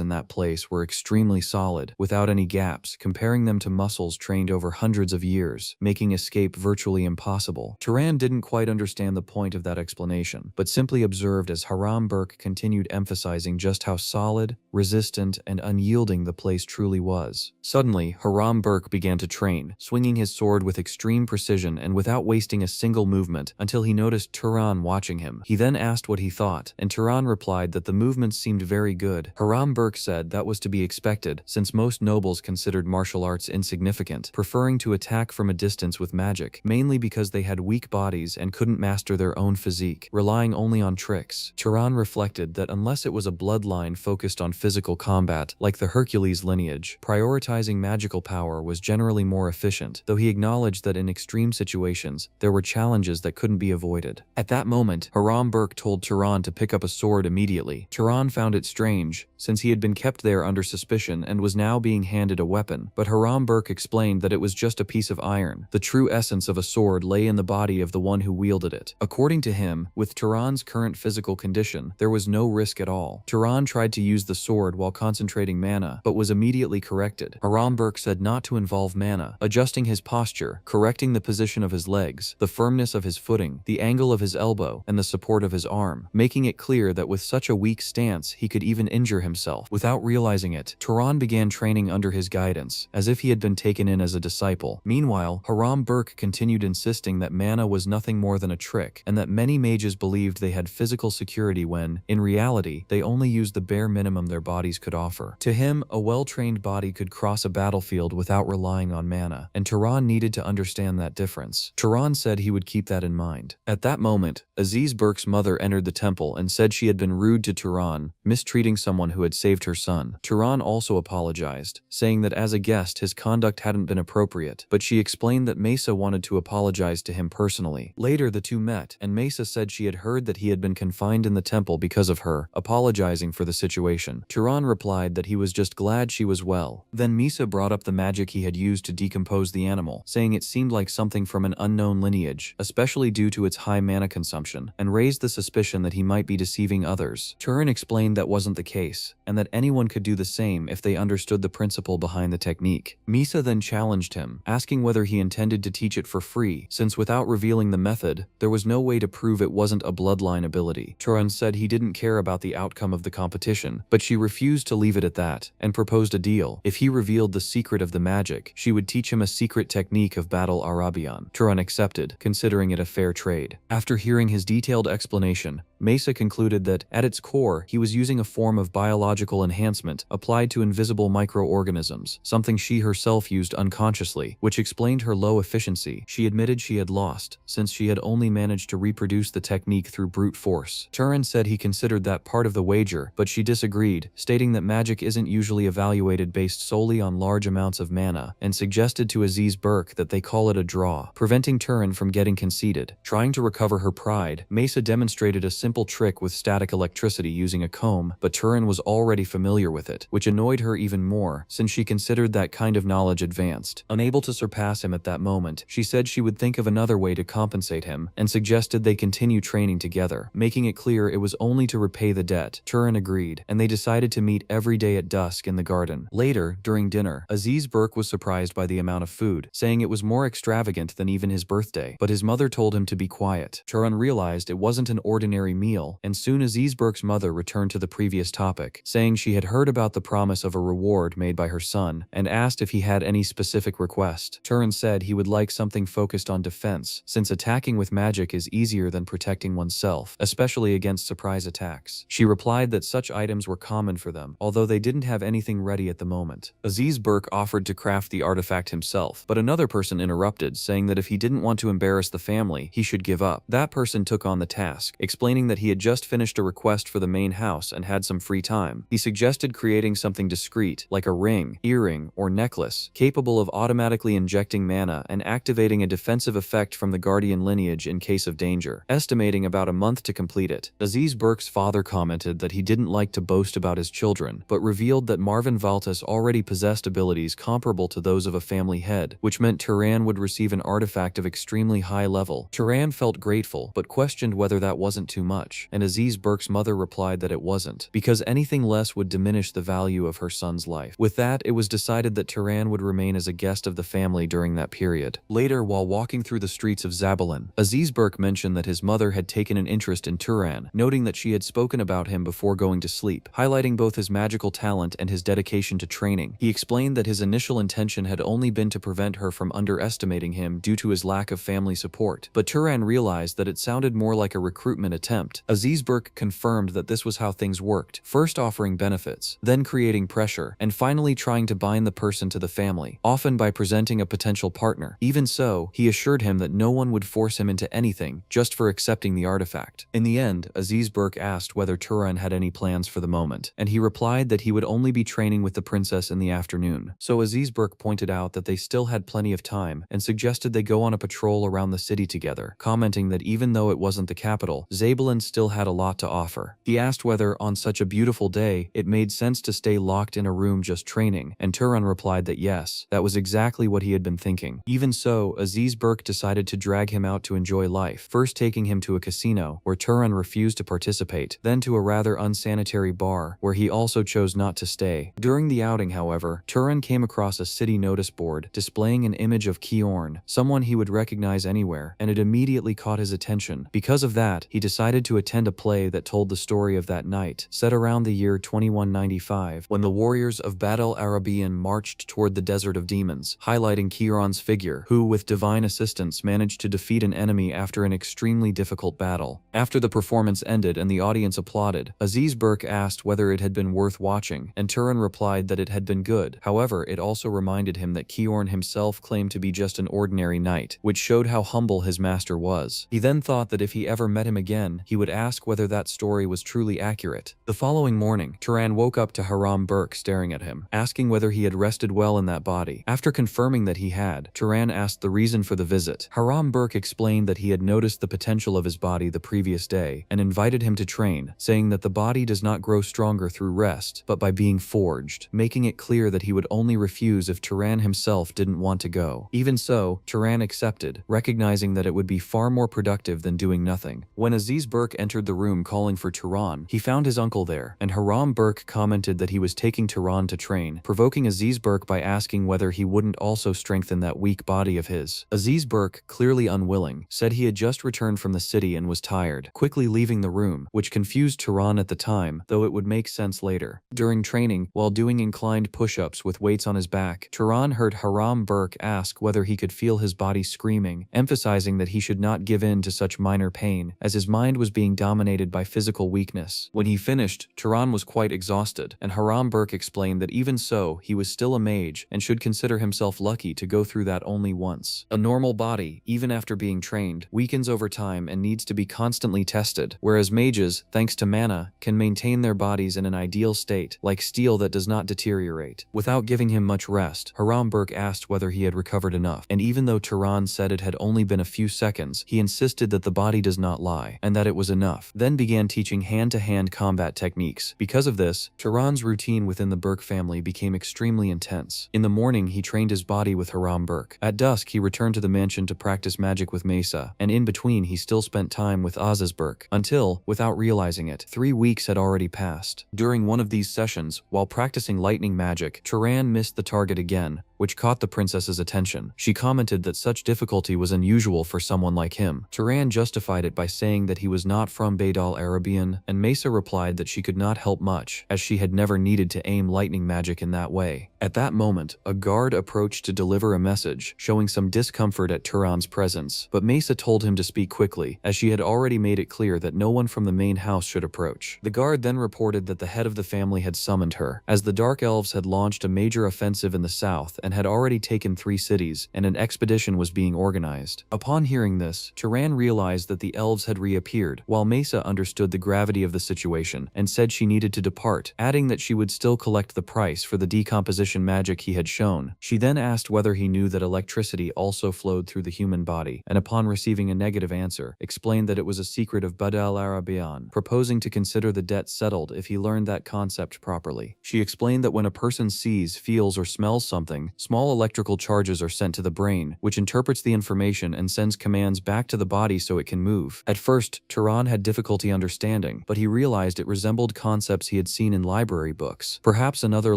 A: in that place were extremely solid, without any gaps, comparing them to muscles trained over hundreds of years, making escape virtually impossible. Turan didn't quite understand the point of that explanation, but simply observed as Haram Burke continued emphasizing just how solid, resistant, and unyielding the place truly was. Suddenly, Haram Burke began to train, swinging his sword with extreme precision and without wasting a single movement, until he noticed Turan watching him. He then asked what he thought, and Turan replied that the movements seemed very good. Haram Burke said that was to be expected, since most nobles considered martial arts insignificant, preferring to attack from a distance with magic, mainly because they had weak bodies and couldn't master their own physique, relying only on tricks. Turan reflected that unless it was a bloodline focused on physical combat, like the Hercules lineage, prioritizing magical power was generally more efficient, though he acknowledged that in extreme situations, there were challenges that couldn't be avoided. At that moment, Haram Burke told Turan to pick up a sword immediately. Turan found it strange, since he had been kept there under suspicion and was now being handed a weapon, but Haram Burke explained that it was just a piece of iron. The true essence of a sword lay in the body of the one who wielded it. According to him, with Turan's current physical condition, there was no risk at all. Turan tried to use the sword while concentrating mana, but was immediately corrected. Haram Burke said not to involve mana, adjusting his posture, correcting the position of his legs, the firmness of his footing, the angle of his elbow, and the support of his arm, making it clear that with such a weak stance he could even injure himself. Without realizing it, Turan began training under his guidance, as if he had been taken in as a disciple. Meanwhile, Haram Burke continued insisting that mana was nothing more than a trick, and that many mages believed they had physical security when, in reality, they only used the bare minimum their bodies could offer. To him, a well-trained body could cross a battlefield without relying on mana, and Turan needed to understand that difference. Turan said he would keep that in mind. At that moment, Aziz Burke's mother entered the temple and said she had been rude to Turan, mistreating someone who had saved her son. Turan also apologized, saying that as a guest his conduct hadn't been appropriate, but she explained that Mesa wanted to apologize to him personally. Later the two met, and Mesa said she had heard that he had been confined in the temple because of her, apologizing for the situation. Turan replied that he was just glad she was well. Then Mesa brought up the magic he had used to decompose the animal, saying it seemed like something from an unknown lineage, especially due to its high mana consumption, and raised the suspicion that he might be deceiving others. Turin explained that wasn't the case, and that anyone could do the same if they understood the principle behind the technique. Misa then challenged him, asking whether he intended to teach it for free, since without revealing the method, there was no way to prove it wasn't a bloodline ability. Turin said he didn't care about the outcome of the competition, but she refused to leave it at that, and proposed a deal. If he revealed the secret of the magic, she would teach him a secret technique of battle Arabian. Turin accepted, considering it a fair trade. After hearing his detailed explanation, Mesa concluded that, at its core, he was using a form of biological enhancement applied to invisible microorganisms, something she herself used unconsciously, which explained her low efficiency. She admitted she had lost, since she had only managed to reproduce the technique through brute force. Turin said he considered that part of the wager, but she disagreed, stating that magic isn't usually evaluated based solely on large amounts of mana, and suggested to Aziz Burke that they call it a draw, preventing Turin from getting conceited. Trying to recover her pride, Mesa demonstrated a simple trick with static electricity using a comb, but Turin was already familiar with it, which annoyed her even more, since she considered that kind of knowledge advanced. Unable to surpass him at that moment, she said she would think of another way to compensate him, and suggested they continue training together, making it clear it was only to repay the debt. Turin agreed, and they decided to meet every day at dusk in the garden. Later, during dinner, Aziz Burke was surprised by the amount of food, saying it was more extravagant than even his birthday, but his mother told him to be quiet. Turin realized it wasn't an ordinary meal, and soon Aziz Burke's mother returned to the previous topic, saying she had heard about the promise of a reward made by her son, and asked if he had any specific request. Turin said he would like something focused on defense, since attacking with magic is easier than protecting oneself, especially against surprise attacks. She replied that such items were common for them, although they didn't have anything ready at the moment. Aziz Burke offered to craft the artifact himself, but another person interrupted, saying that if he didn't want to embarrass the family, he should give up. That person took on the task, explaining that he had just finished a request for the main house and had some free time. He suggested creating something discreet, like a ring, earring, or necklace, capable of automatically injecting mana and activating a defensive effect from the guardian lineage in case of danger, estimating about a month to complete it. Aziz Burke's father commented that he didn't like to boast about his children, but revealed that Marvin Valtis already possessed abilities comparable to those of a family head, which meant Turan would receive an artifact of extremely high level. Turan felt grateful, but questioned whether that wasn't too much, and Aziz Burke's mother replied that it wasn't, because anything less would diminish the value of her son's life. With that, it was decided that Turan would remain as a guest of the family during that period. Later, while walking through the streets of Zabalin, Aziz Burke mentioned that his mother had taken an interest in Turan, noting that she had spoken about him before going to sleep, highlighting both his magical talent and his dedication to training. He explained that his initial intention had only been to prevent her from underestimating him due to his lack of family support, but Turan realized that it sounded more like a recruitment attempt. Aziz Burke confirmed that this was how things worked, first offering benefits, then creating pressure, and finally trying to bind the person to the family, often by presenting a potential partner. Even so, he assured him that no one would force him into anything just for accepting the artifact. In the end, Aziz Burke asked whether Turan had any plans for the moment, and he replied that he would only be training with the princess in the afternoon. So Aziz Burke pointed out that they still had plenty of time and suggested they go on a patrol around the city together, commenting that even though it wasn't the capital, Zabalin still had a lot to offer. He asked whether, on such a beautiful day, it made sense to stay locked in a room just training, and Turan replied that yes, that was exactly what he had been thinking. Even so, Aziz Burke decided to drag him out to enjoy life, first taking him to a casino, where Turan refused to participate, then to a rather unsanitary bar, where he also chose not to stay. During the outing, however, Turan came across a city notice board displaying an image of Kiorn, someone he would recognize anywhere, and it immediately caught his attention. Because of that, he decided to attend a play that told the story of that night, set around the year 2195, when the warriors of Battle Arabian marched toward the Desert of Demons, highlighting Kieran's figure, who, with divine assistance, managed to defeat an enemy after an extremely difficult battle. After the performance ended and the audience applauded, Aziz Burke asked whether it had been worth watching, and Turan replied that it had been good. However, it also reminded him that Kiorn himself claimed to be just an ordinary knight, which showed how humble his master was. He then thought that if he ever met him again, he would ask whether that story was truly accurate. The following morning, Turan woke up to Haram Burke staring at him, asking whether he had rested well in that body. After confirming that he had, Turan asked the reason for the visit. Haram Burke explained that he had noticed the potential of his body the previous day and invited him to train, saying that the body does not grow stronger through rest, but by being forged, making it clear that he would only refuse if Turan himself didn't want to go. Even so, Turan accepted, recognizing that it would be far more productive than doing nothing. When Aziz Burke entered the room calling for Turan, he found his uncle there, and Haram Burke commented that he was taking Turan to train, provoking Aziz Burke by asking whether he wouldn't also strengthen that weak body of his. Aziz Burke, clearly unwilling, said he had just returned from the city and was tired, quickly leaving the room, which confused Turan at the time, though it would make sense later. During training, while doing inclined push-ups with weights on his back, Turan heard Haram Burke ask whether he could feel his body screaming, emphasizing that he should not give in to such minor pain, as his mind was being dominated by physical weakness. When he finished, Turan was quite exhausted, and Haram Burke explained that even so, he was still a mage and should consider himself lucky to go through that only once. A normal body, even after being trained, weakens over time and needs to be constantly tested, whereas mages, thanks to mana, can maintain their bodies in an ideal state, like steel that does not deteriorate. Without giving him much rest, Haram Burke asked whether he had recovered enough, and even though Turan said it had only been a few seconds, he insisted that the body does not lie, and that it was enough, then began teaching hand-to-hand combat techniques. Because of this, Turan's routine within the Burke family became extremely intense. In the morning, he trained his body with Haram Burke. At dusk, he returned to the mansion to practice magic with Mesa, and in between he still spent time with Aziz Burke, until, without realizing it, 3 weeks had already passed. During one of these sessions, while practicing lightning magic, Turan missed the target again, which caught the princess's attention. She commented that such difficulty was unusual for someone like him. Turan justified it by saying that he was not from Badal Arabian, and Mesa replied that she could not help much, as she had never needed to aim lightning magic in that way. At that moment, a guard approached to deliver a message, showing some discomfort at Turan's presence, but Mesa told him to speak quickly, as she had already made it clear that no one from the main house should approach. The guard then reported that the head of the family had summoned her, as the Dark Elves had launched a major offensive in the south and had already taken 3 cities, and an expedition was being organized. Upon hearing this, Turan realized that the elves had reappeared, while Mesa understood the gravity of the situation and said she needed to depart, adding that she would still collect the price for the decomposition magic he had shown. She then asked whether he knew that electricity also flowed through the human body, and upon receiving a negative answer, explained that it was a secret of Badal Arabian, proposing to consider the debt settled if he learned that concept properly. She explained that when a person sees, feels, or smells something, small electrical charges are sent to the brain, which interprets the information and sends commands back to the body so it can move. At first, Turan had difficulty understanding, but he realized it resembled concepts he had seen in library books, perhaps another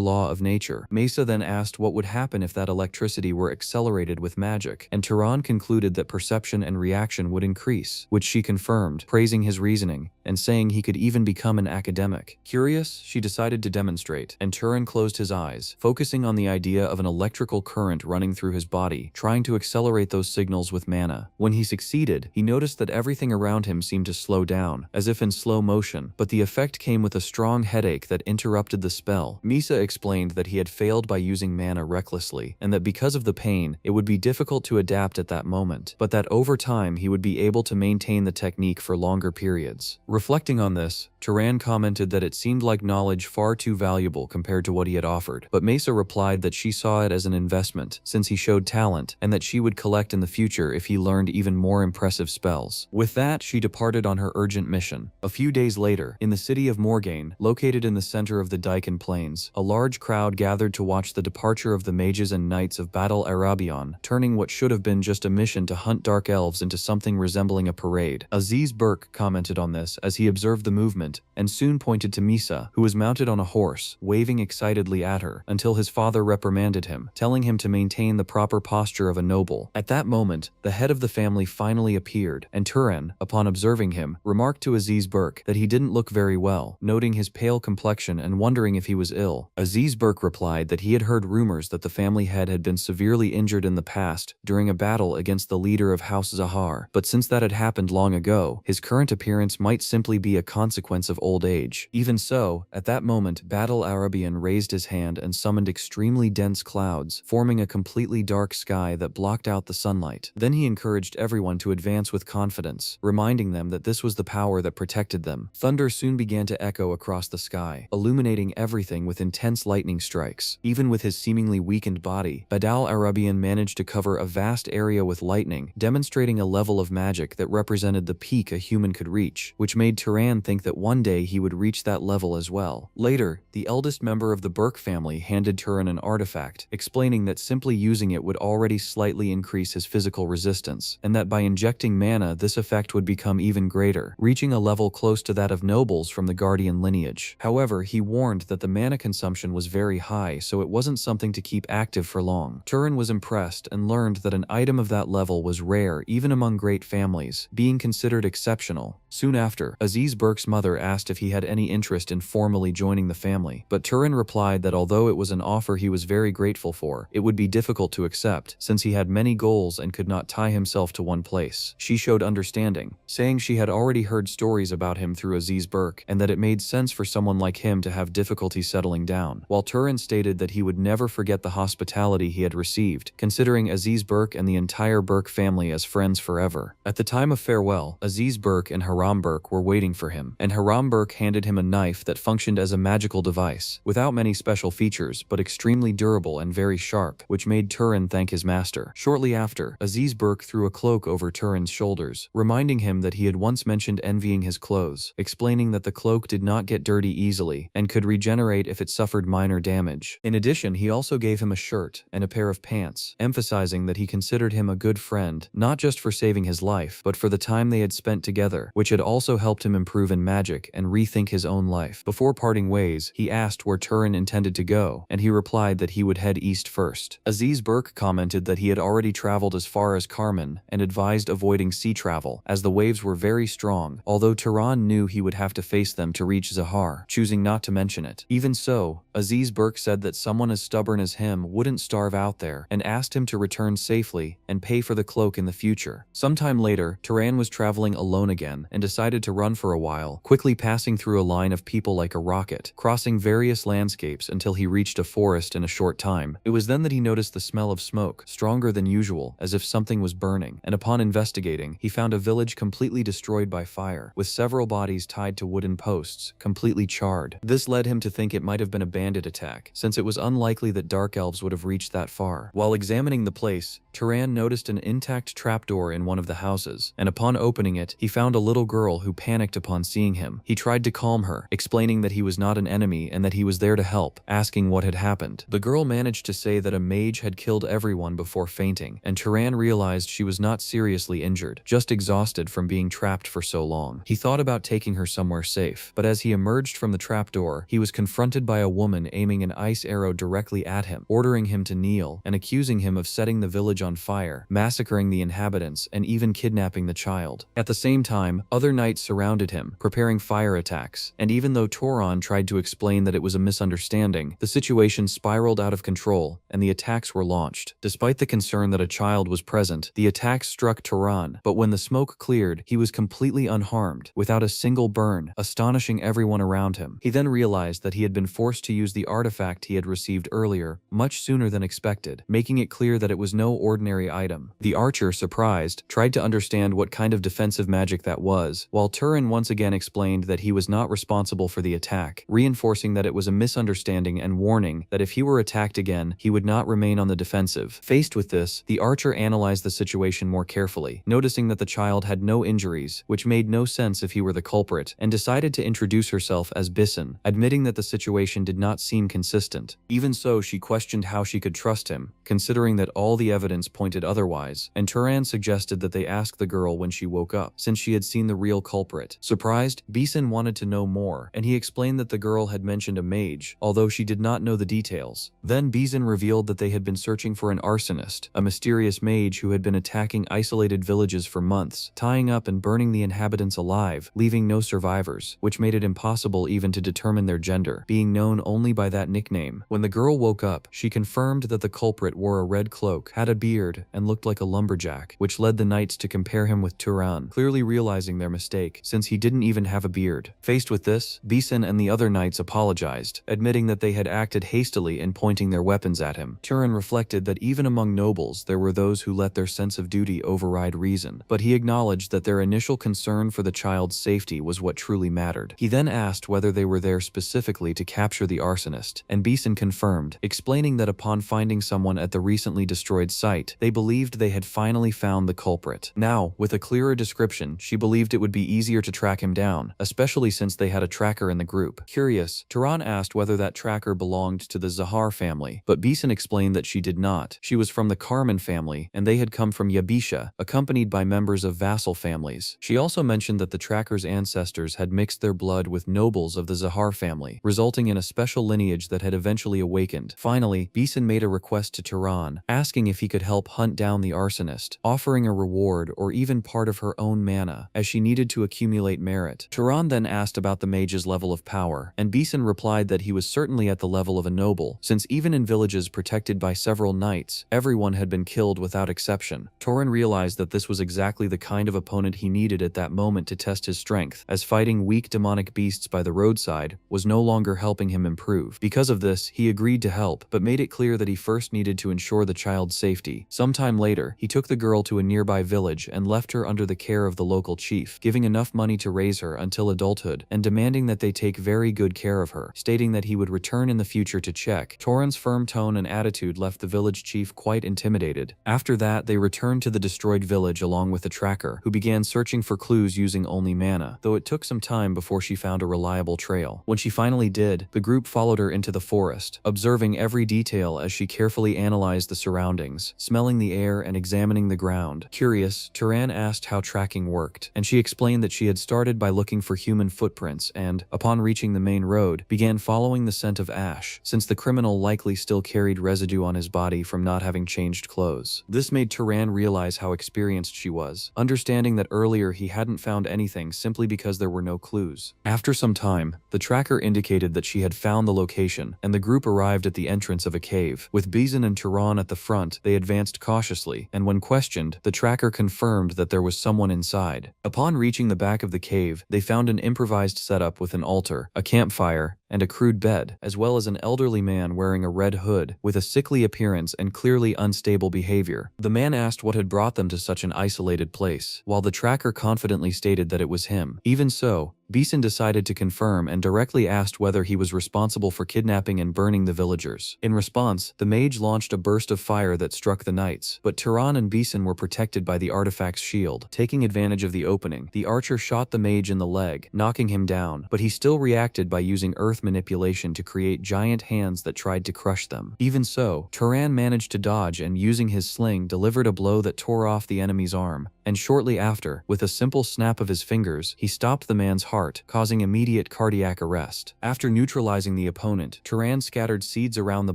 A: law of nature. Mesa then asked what would happen if that electricity were accelerated with magic, and Turan concluded that perception and reaction would increase, which she confirmed, praising his reasoning, and saying he could even become an academic. Curious, she decided to demonstrate, and Turan closed his eyes, focusing on the idea of an electrical current running through his body, trying to accelerate those signals with mana. When he succeeded, he noticed that everything around him seemed to slow down, as if in slow motion, but the effect came with a strong headache that interrupted the spell. Mesa explained that he had failed by using mana recklessly, and that because of the pain, it would be difficult to adapt at that moment, but that over time he would be able to maintain the technique for longer periods. Reflecting on this, Turan commented that it seemed like knowledge far too valuable compared to what he had offered, but Mesa replied that she saw it as an investment, since he showed talent, and that she would collect in the future if he learned even more impressive spells. With that, she departed on her urgent mission. A few days later, in the city of Morgaine, located in the center of the Daikin Plains, a large crowd gathered to watch the departure of the mages and knights of Badal Arabian, turning what should have been just a mission to hunt dark elves into something resembling a parade. Aziz Burke commented on this as he observed the movement, and soon pointed to Mesa, who was mounted on a horse, waving excitedly at her, until his father reprimanded him, telling him to maintain the proper posture of a noble. At that moment, the head of the family finally appeared, and Turan, upon observing him, remarked to Aziz Burke that he didn't look very well, noting his pale complexion and wondering if he was ill. Aziz Burke replied that he had heard rumors that the family head had been severely injured in the past during a battle against the leader of House Zahar, but since that had happened long ago, his current appearance might simply be a consequence of old age. Even so, at that moment, Badal Arabian raised his hand and summoned extremely dense clouds, forming a completely dark sky that blocked out the sunlight. Then he encouraged everyone to advance with confidence, reminding them that this was the power that protected them. Thunder soon began to echo across the sky, illuminating everything with intense lightning strikes. Even with his seemingly weakened body, Badal Arabian managed to cover a vast area with lightning, demonstrating a level of magic that represented the peak a human could reach, which made Turan think that one day he would reach that level as well. Later, the eldest member of the Burke family handed Turin an artifact, explaining that simply using it would already slightly increase his physical resistance, and that by injecting mana this effect would become even greater, reaching a level close to that of nobles from the Guardian lineage. However, he warned that the mana consumption was very high, so it wasn't something to keep active for long. Turin was impressed and learned that an item of that level was rare even among great families, being considered exceptional. Soon after, Aziz Burke's mother asked if he had any interest in formally joining the family, but Turin replied that although it was an offer he was very grateful for, it would be difficult to accept, since he had many goals and could not tie himself to one place. She showed understanding, saying she had already heard stories about him through Aziz Burke, and that it made sense for someone like him to have difficulty settling down, while Turin stated that he would never forget the hospitality he had received, considering Aziz Burke and the entire Burke family as friends forever. At the time of farewell, Aziz Burke and Haram Burke were waiting for him, and Haram Burke handed him a knife that functioned as a magical device, without many special features, but extremely durable and very sharp, which made Turin thank his master. Shortly after, Aziz Burke threw a cloak over Turin's shoulders, reminding him that he had once mentioned envying his clothes, explaining that the cloak did not get dirty easily, and could regenerate if it suffered minor damage. In addition, he also gave him a shirt and a pair of pants, emphasizing that he considered him a good friend, not just for saving his life, but for the time they had spent together, which had also helped him improve in magic and rethink his own life. Before parting ways, he asked where Turin intended to go, and he replied that he would head east first. Aziz Burke commented that he had already traveled as far as Carmen and advised avoiding sea travel, as the waves were very strong, although Turan knew he would have to face them to reach Zahar, choosing not to mention it. Even so, Aziz Burke said that someone as stubborn as him wouldn't starve out there, and asked him to return safely and pay for the cloak in the future. Sometime later, Turan was traveling alone again and decided to run for a while, quickly passing through a line of people like a rocket, crossing various landscapes until he reached a forest in a short time. It was then that he noticed the smell of smoke, stronger than usual, as if something was burning, and upon investigating, he found a village completely destroyed by fire, with several bodies tied to wooden posts, completely charred. This led him to think it might have been a bandit attack, since it was unlikely that dark elves would have reached that far. While examining the place, Turan noticed an intact trapdoor in one of the houses, and upon opening it, he found a little girl who panicked upon seeing him. He tried to calm her, explaining that he was not an enemy and that he was there to help, asking what had happened. The girl managed to say that a mage had killed everyone before fainting, and Turan realized she was not seriously injured, just exhausted from being trapped for so long. He thought about taking her somewhere safe, but as he emerged from the trapdoor, he was confronted by a woman aiming an ice arrow directly at him, ordering him to kneel, and accusing him of setting the village on fire, massacring the inhabitants, and even kidnapping the child. At the same time, other knights surrounded him, preparing fire attacks, and even though Toron tried to explain that it was a misunderstanding, the situation spiraled out of control, and the attacks were launched. Despite the concern that a child was present, the attacks struck Toron, but when the smoke cleared, he was completely unharmed, without a single burn, astonishing everyone around him. He then realized that he had been forced to use the artifact he had received earlier, much sooner than expected, making it clear that it was no ordinary item. The archer, surprised, tried to understand what kind of defensive magic that was, while Turin once again explained that he was not responsible for the attack, reinforcing that it was a misunderstanding and warning that if he were attacked again, he would not remain on the defensive. Faced with this, the archer analyzed the situation more carefully, noticing that the child had no injuries, which made no sense if he were the culprit, and decided to introduce herself as Bissen, admitting that the situation did not seem consistent. Even so, she questioned how she could trust him, considering that all the evidence pointed otherwise, and Turan suggested that they ask the girl when she woke up, since she had seen the real culprit. Surprised, Bissen wanted to know more, and he explained that the girl had mentioned a mage, although she did not know the details. Then Bissen revealed that they had been searching for an arsonist, a mysterious mage who had been attacking isolated villages for months, tying up and burning the inhabitants alive, leaving no survivors, which made it impossible even to determine their gender, being known only by that nickname. When the girl woke up, she confirmed that the culprit wore a red cloak, had a beard, and looked like a lumberjack, which led the knights to compare him with Turan, clearly realizing their mistake, since he didn't even have a beard. Faced with this, Bissen and the other knights apologized, admitting that they had acted hastily in pointing their weapons at him. Turan reflected that even among nobles there were those who let their sense of duty override reason, but he acknowledged that their initial concern for the child's safety was what truly mattered. He then asked whether they were there specifically to capture the arsonist, and Bissen confirmed, explaining that upon finding someone at the recently destroyed site, they believed they had finally found the culprit. Now, with a clearer description, she believed it would be easier to track him down, especially since they had a tracker in the group. Curious, Turan asked whether that tracker belonged to the Zahar family, but Beeson explained that she did not. She was from the Carmen family, and they had come from Yabisha, accompanied by members of vassal families. She also mentioned that the tracker's ancestors had mixed their blood with nobles of the Zahar family, resulting in a special lineage that had eventually awakened. Finally, Beeson made a request to Turan, asking if he could help hunt down the arsonist, offering a reward or even part of her own mana, as she needed to accumulate merit. Turan then asked about the mage's level of power, and Beeson replied that he was certainly at the level of a noble, since even in villages protected by several knights, everyone had been killed without exception. Turan realized that this was exactly the kind of opponent he needed at that moment to test his strength, as fighting weak demonic beasts by the roadside was no longer helping him improve. Because of this, he agreed to help, but made it clear that he first needed to ensure the child's safety. Sometime later, he took the girl to a nearby village and left her under the care of the local chief, giving enough money to raise her until adulthood and demanding that they take very good care of her, stating that he would return in the future to check. Turan's firm tone and attitude left the village chief quite intimidated. After that, they returned to the destroyed village along with the tracker, who began searching for clues using only mana, though it took some time before she found a reliable trail. When she finally did, the group followed her into the forest, observing every detail as she carefully analyzed the surroundings, smelling the air and examining the ground. Curious, Turan asked how tracking worked, and she explained that she had started by looking for human footprints and, upon reaching the main road, began following the scent of ash, since the criminal likely still carried residue on his body from not having changed clothes. This made Turan realize how experienced she was, understanding that earlier he hadn't found anything simply because there were no clues. After some time, the tracker indicated that she had found the location, and the group arrived at the entrance of a cave. With Beeson and Turan at the front, they advanced cautiously, and when questioned, the tracker confirmed that there was someone inside. Upon reaching the back of the cave, they found an improvised setup with an altar, a campfire, and a crude bed, as well as an elderly man wearing a red hood, with a sickly appearance and clearly unstable behavior. The man asked what had brought them to such an isolated place, while the tracker confidently stated that it was him. Even so, Beeson decided to confirm and directly asked whether he was responsible for kidnapping and burning the villagers. In response, the mage launched a burst of fire that struck the knights, but Turan and Beeson were protected by the artifact's shield. Taking advantage of the opening, the archer shot the mage in the leg, knocking him down, but he still reacted by using earth manipulation to create giant hands that tried to crush them. Even so, Turan managed to dodge and, using his sling, delivered a blow that tore off the enemy's arm, and shortly after, with a simple snap of his fingers, he stopped the man's heart, causing immediate cardiac arrest. After neutralizing the opponent, Turan scattered seeds around the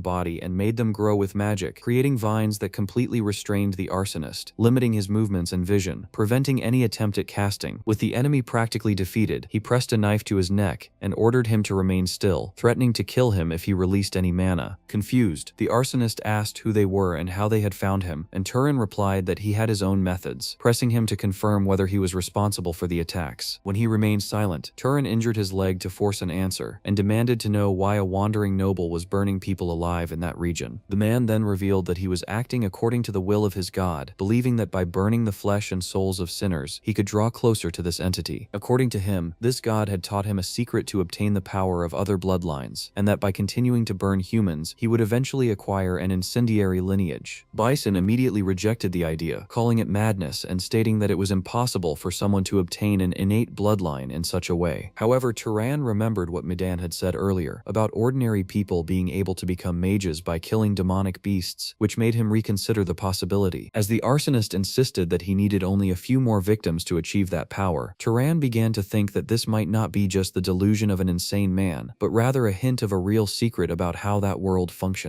A: body and made them grow with magic, creating vines that completely restrained the arsonist, limiting his movements and vision, preventing any attempt at casting. With the enemy practically defeated, he pressed a knife to his neck and ordered him to remain still, threatening to kill him if he released any mana. Confused, the arsonist asked who they were and how they had found him, and Turan replied that he had his own methods, pressing him to confirm whether he was responsible for the attacks. When he remained silent, Turan injured his leg to force an answer, and demanded to know why a wandering noble was burning people alive in that region. The man then revealed that he was acting according to the will of his god, believing that by burning the flesh and souls of sinners, he could draw closer to this entity. According to him, this god had taught him a secret to obtain the power of other bloodlines, and that by continuing to burn humans, he would eventually acquire an incendiary lineage. Bison immediately rejected the idea, calling it madness and stating that it was impossible for someone to obtain an innate bloodline in such a way. However, Turan remembered what Medan had said earlier about ordinary people being able to become mages by killing demonic beasts, which made him reconsider the possibility. As the arsonist insisted that he needed only a few more victims to achieve that power, Turan began to think that this might not be just the delusion of an insane man, but rather a hint of a real secret about how that world functioned.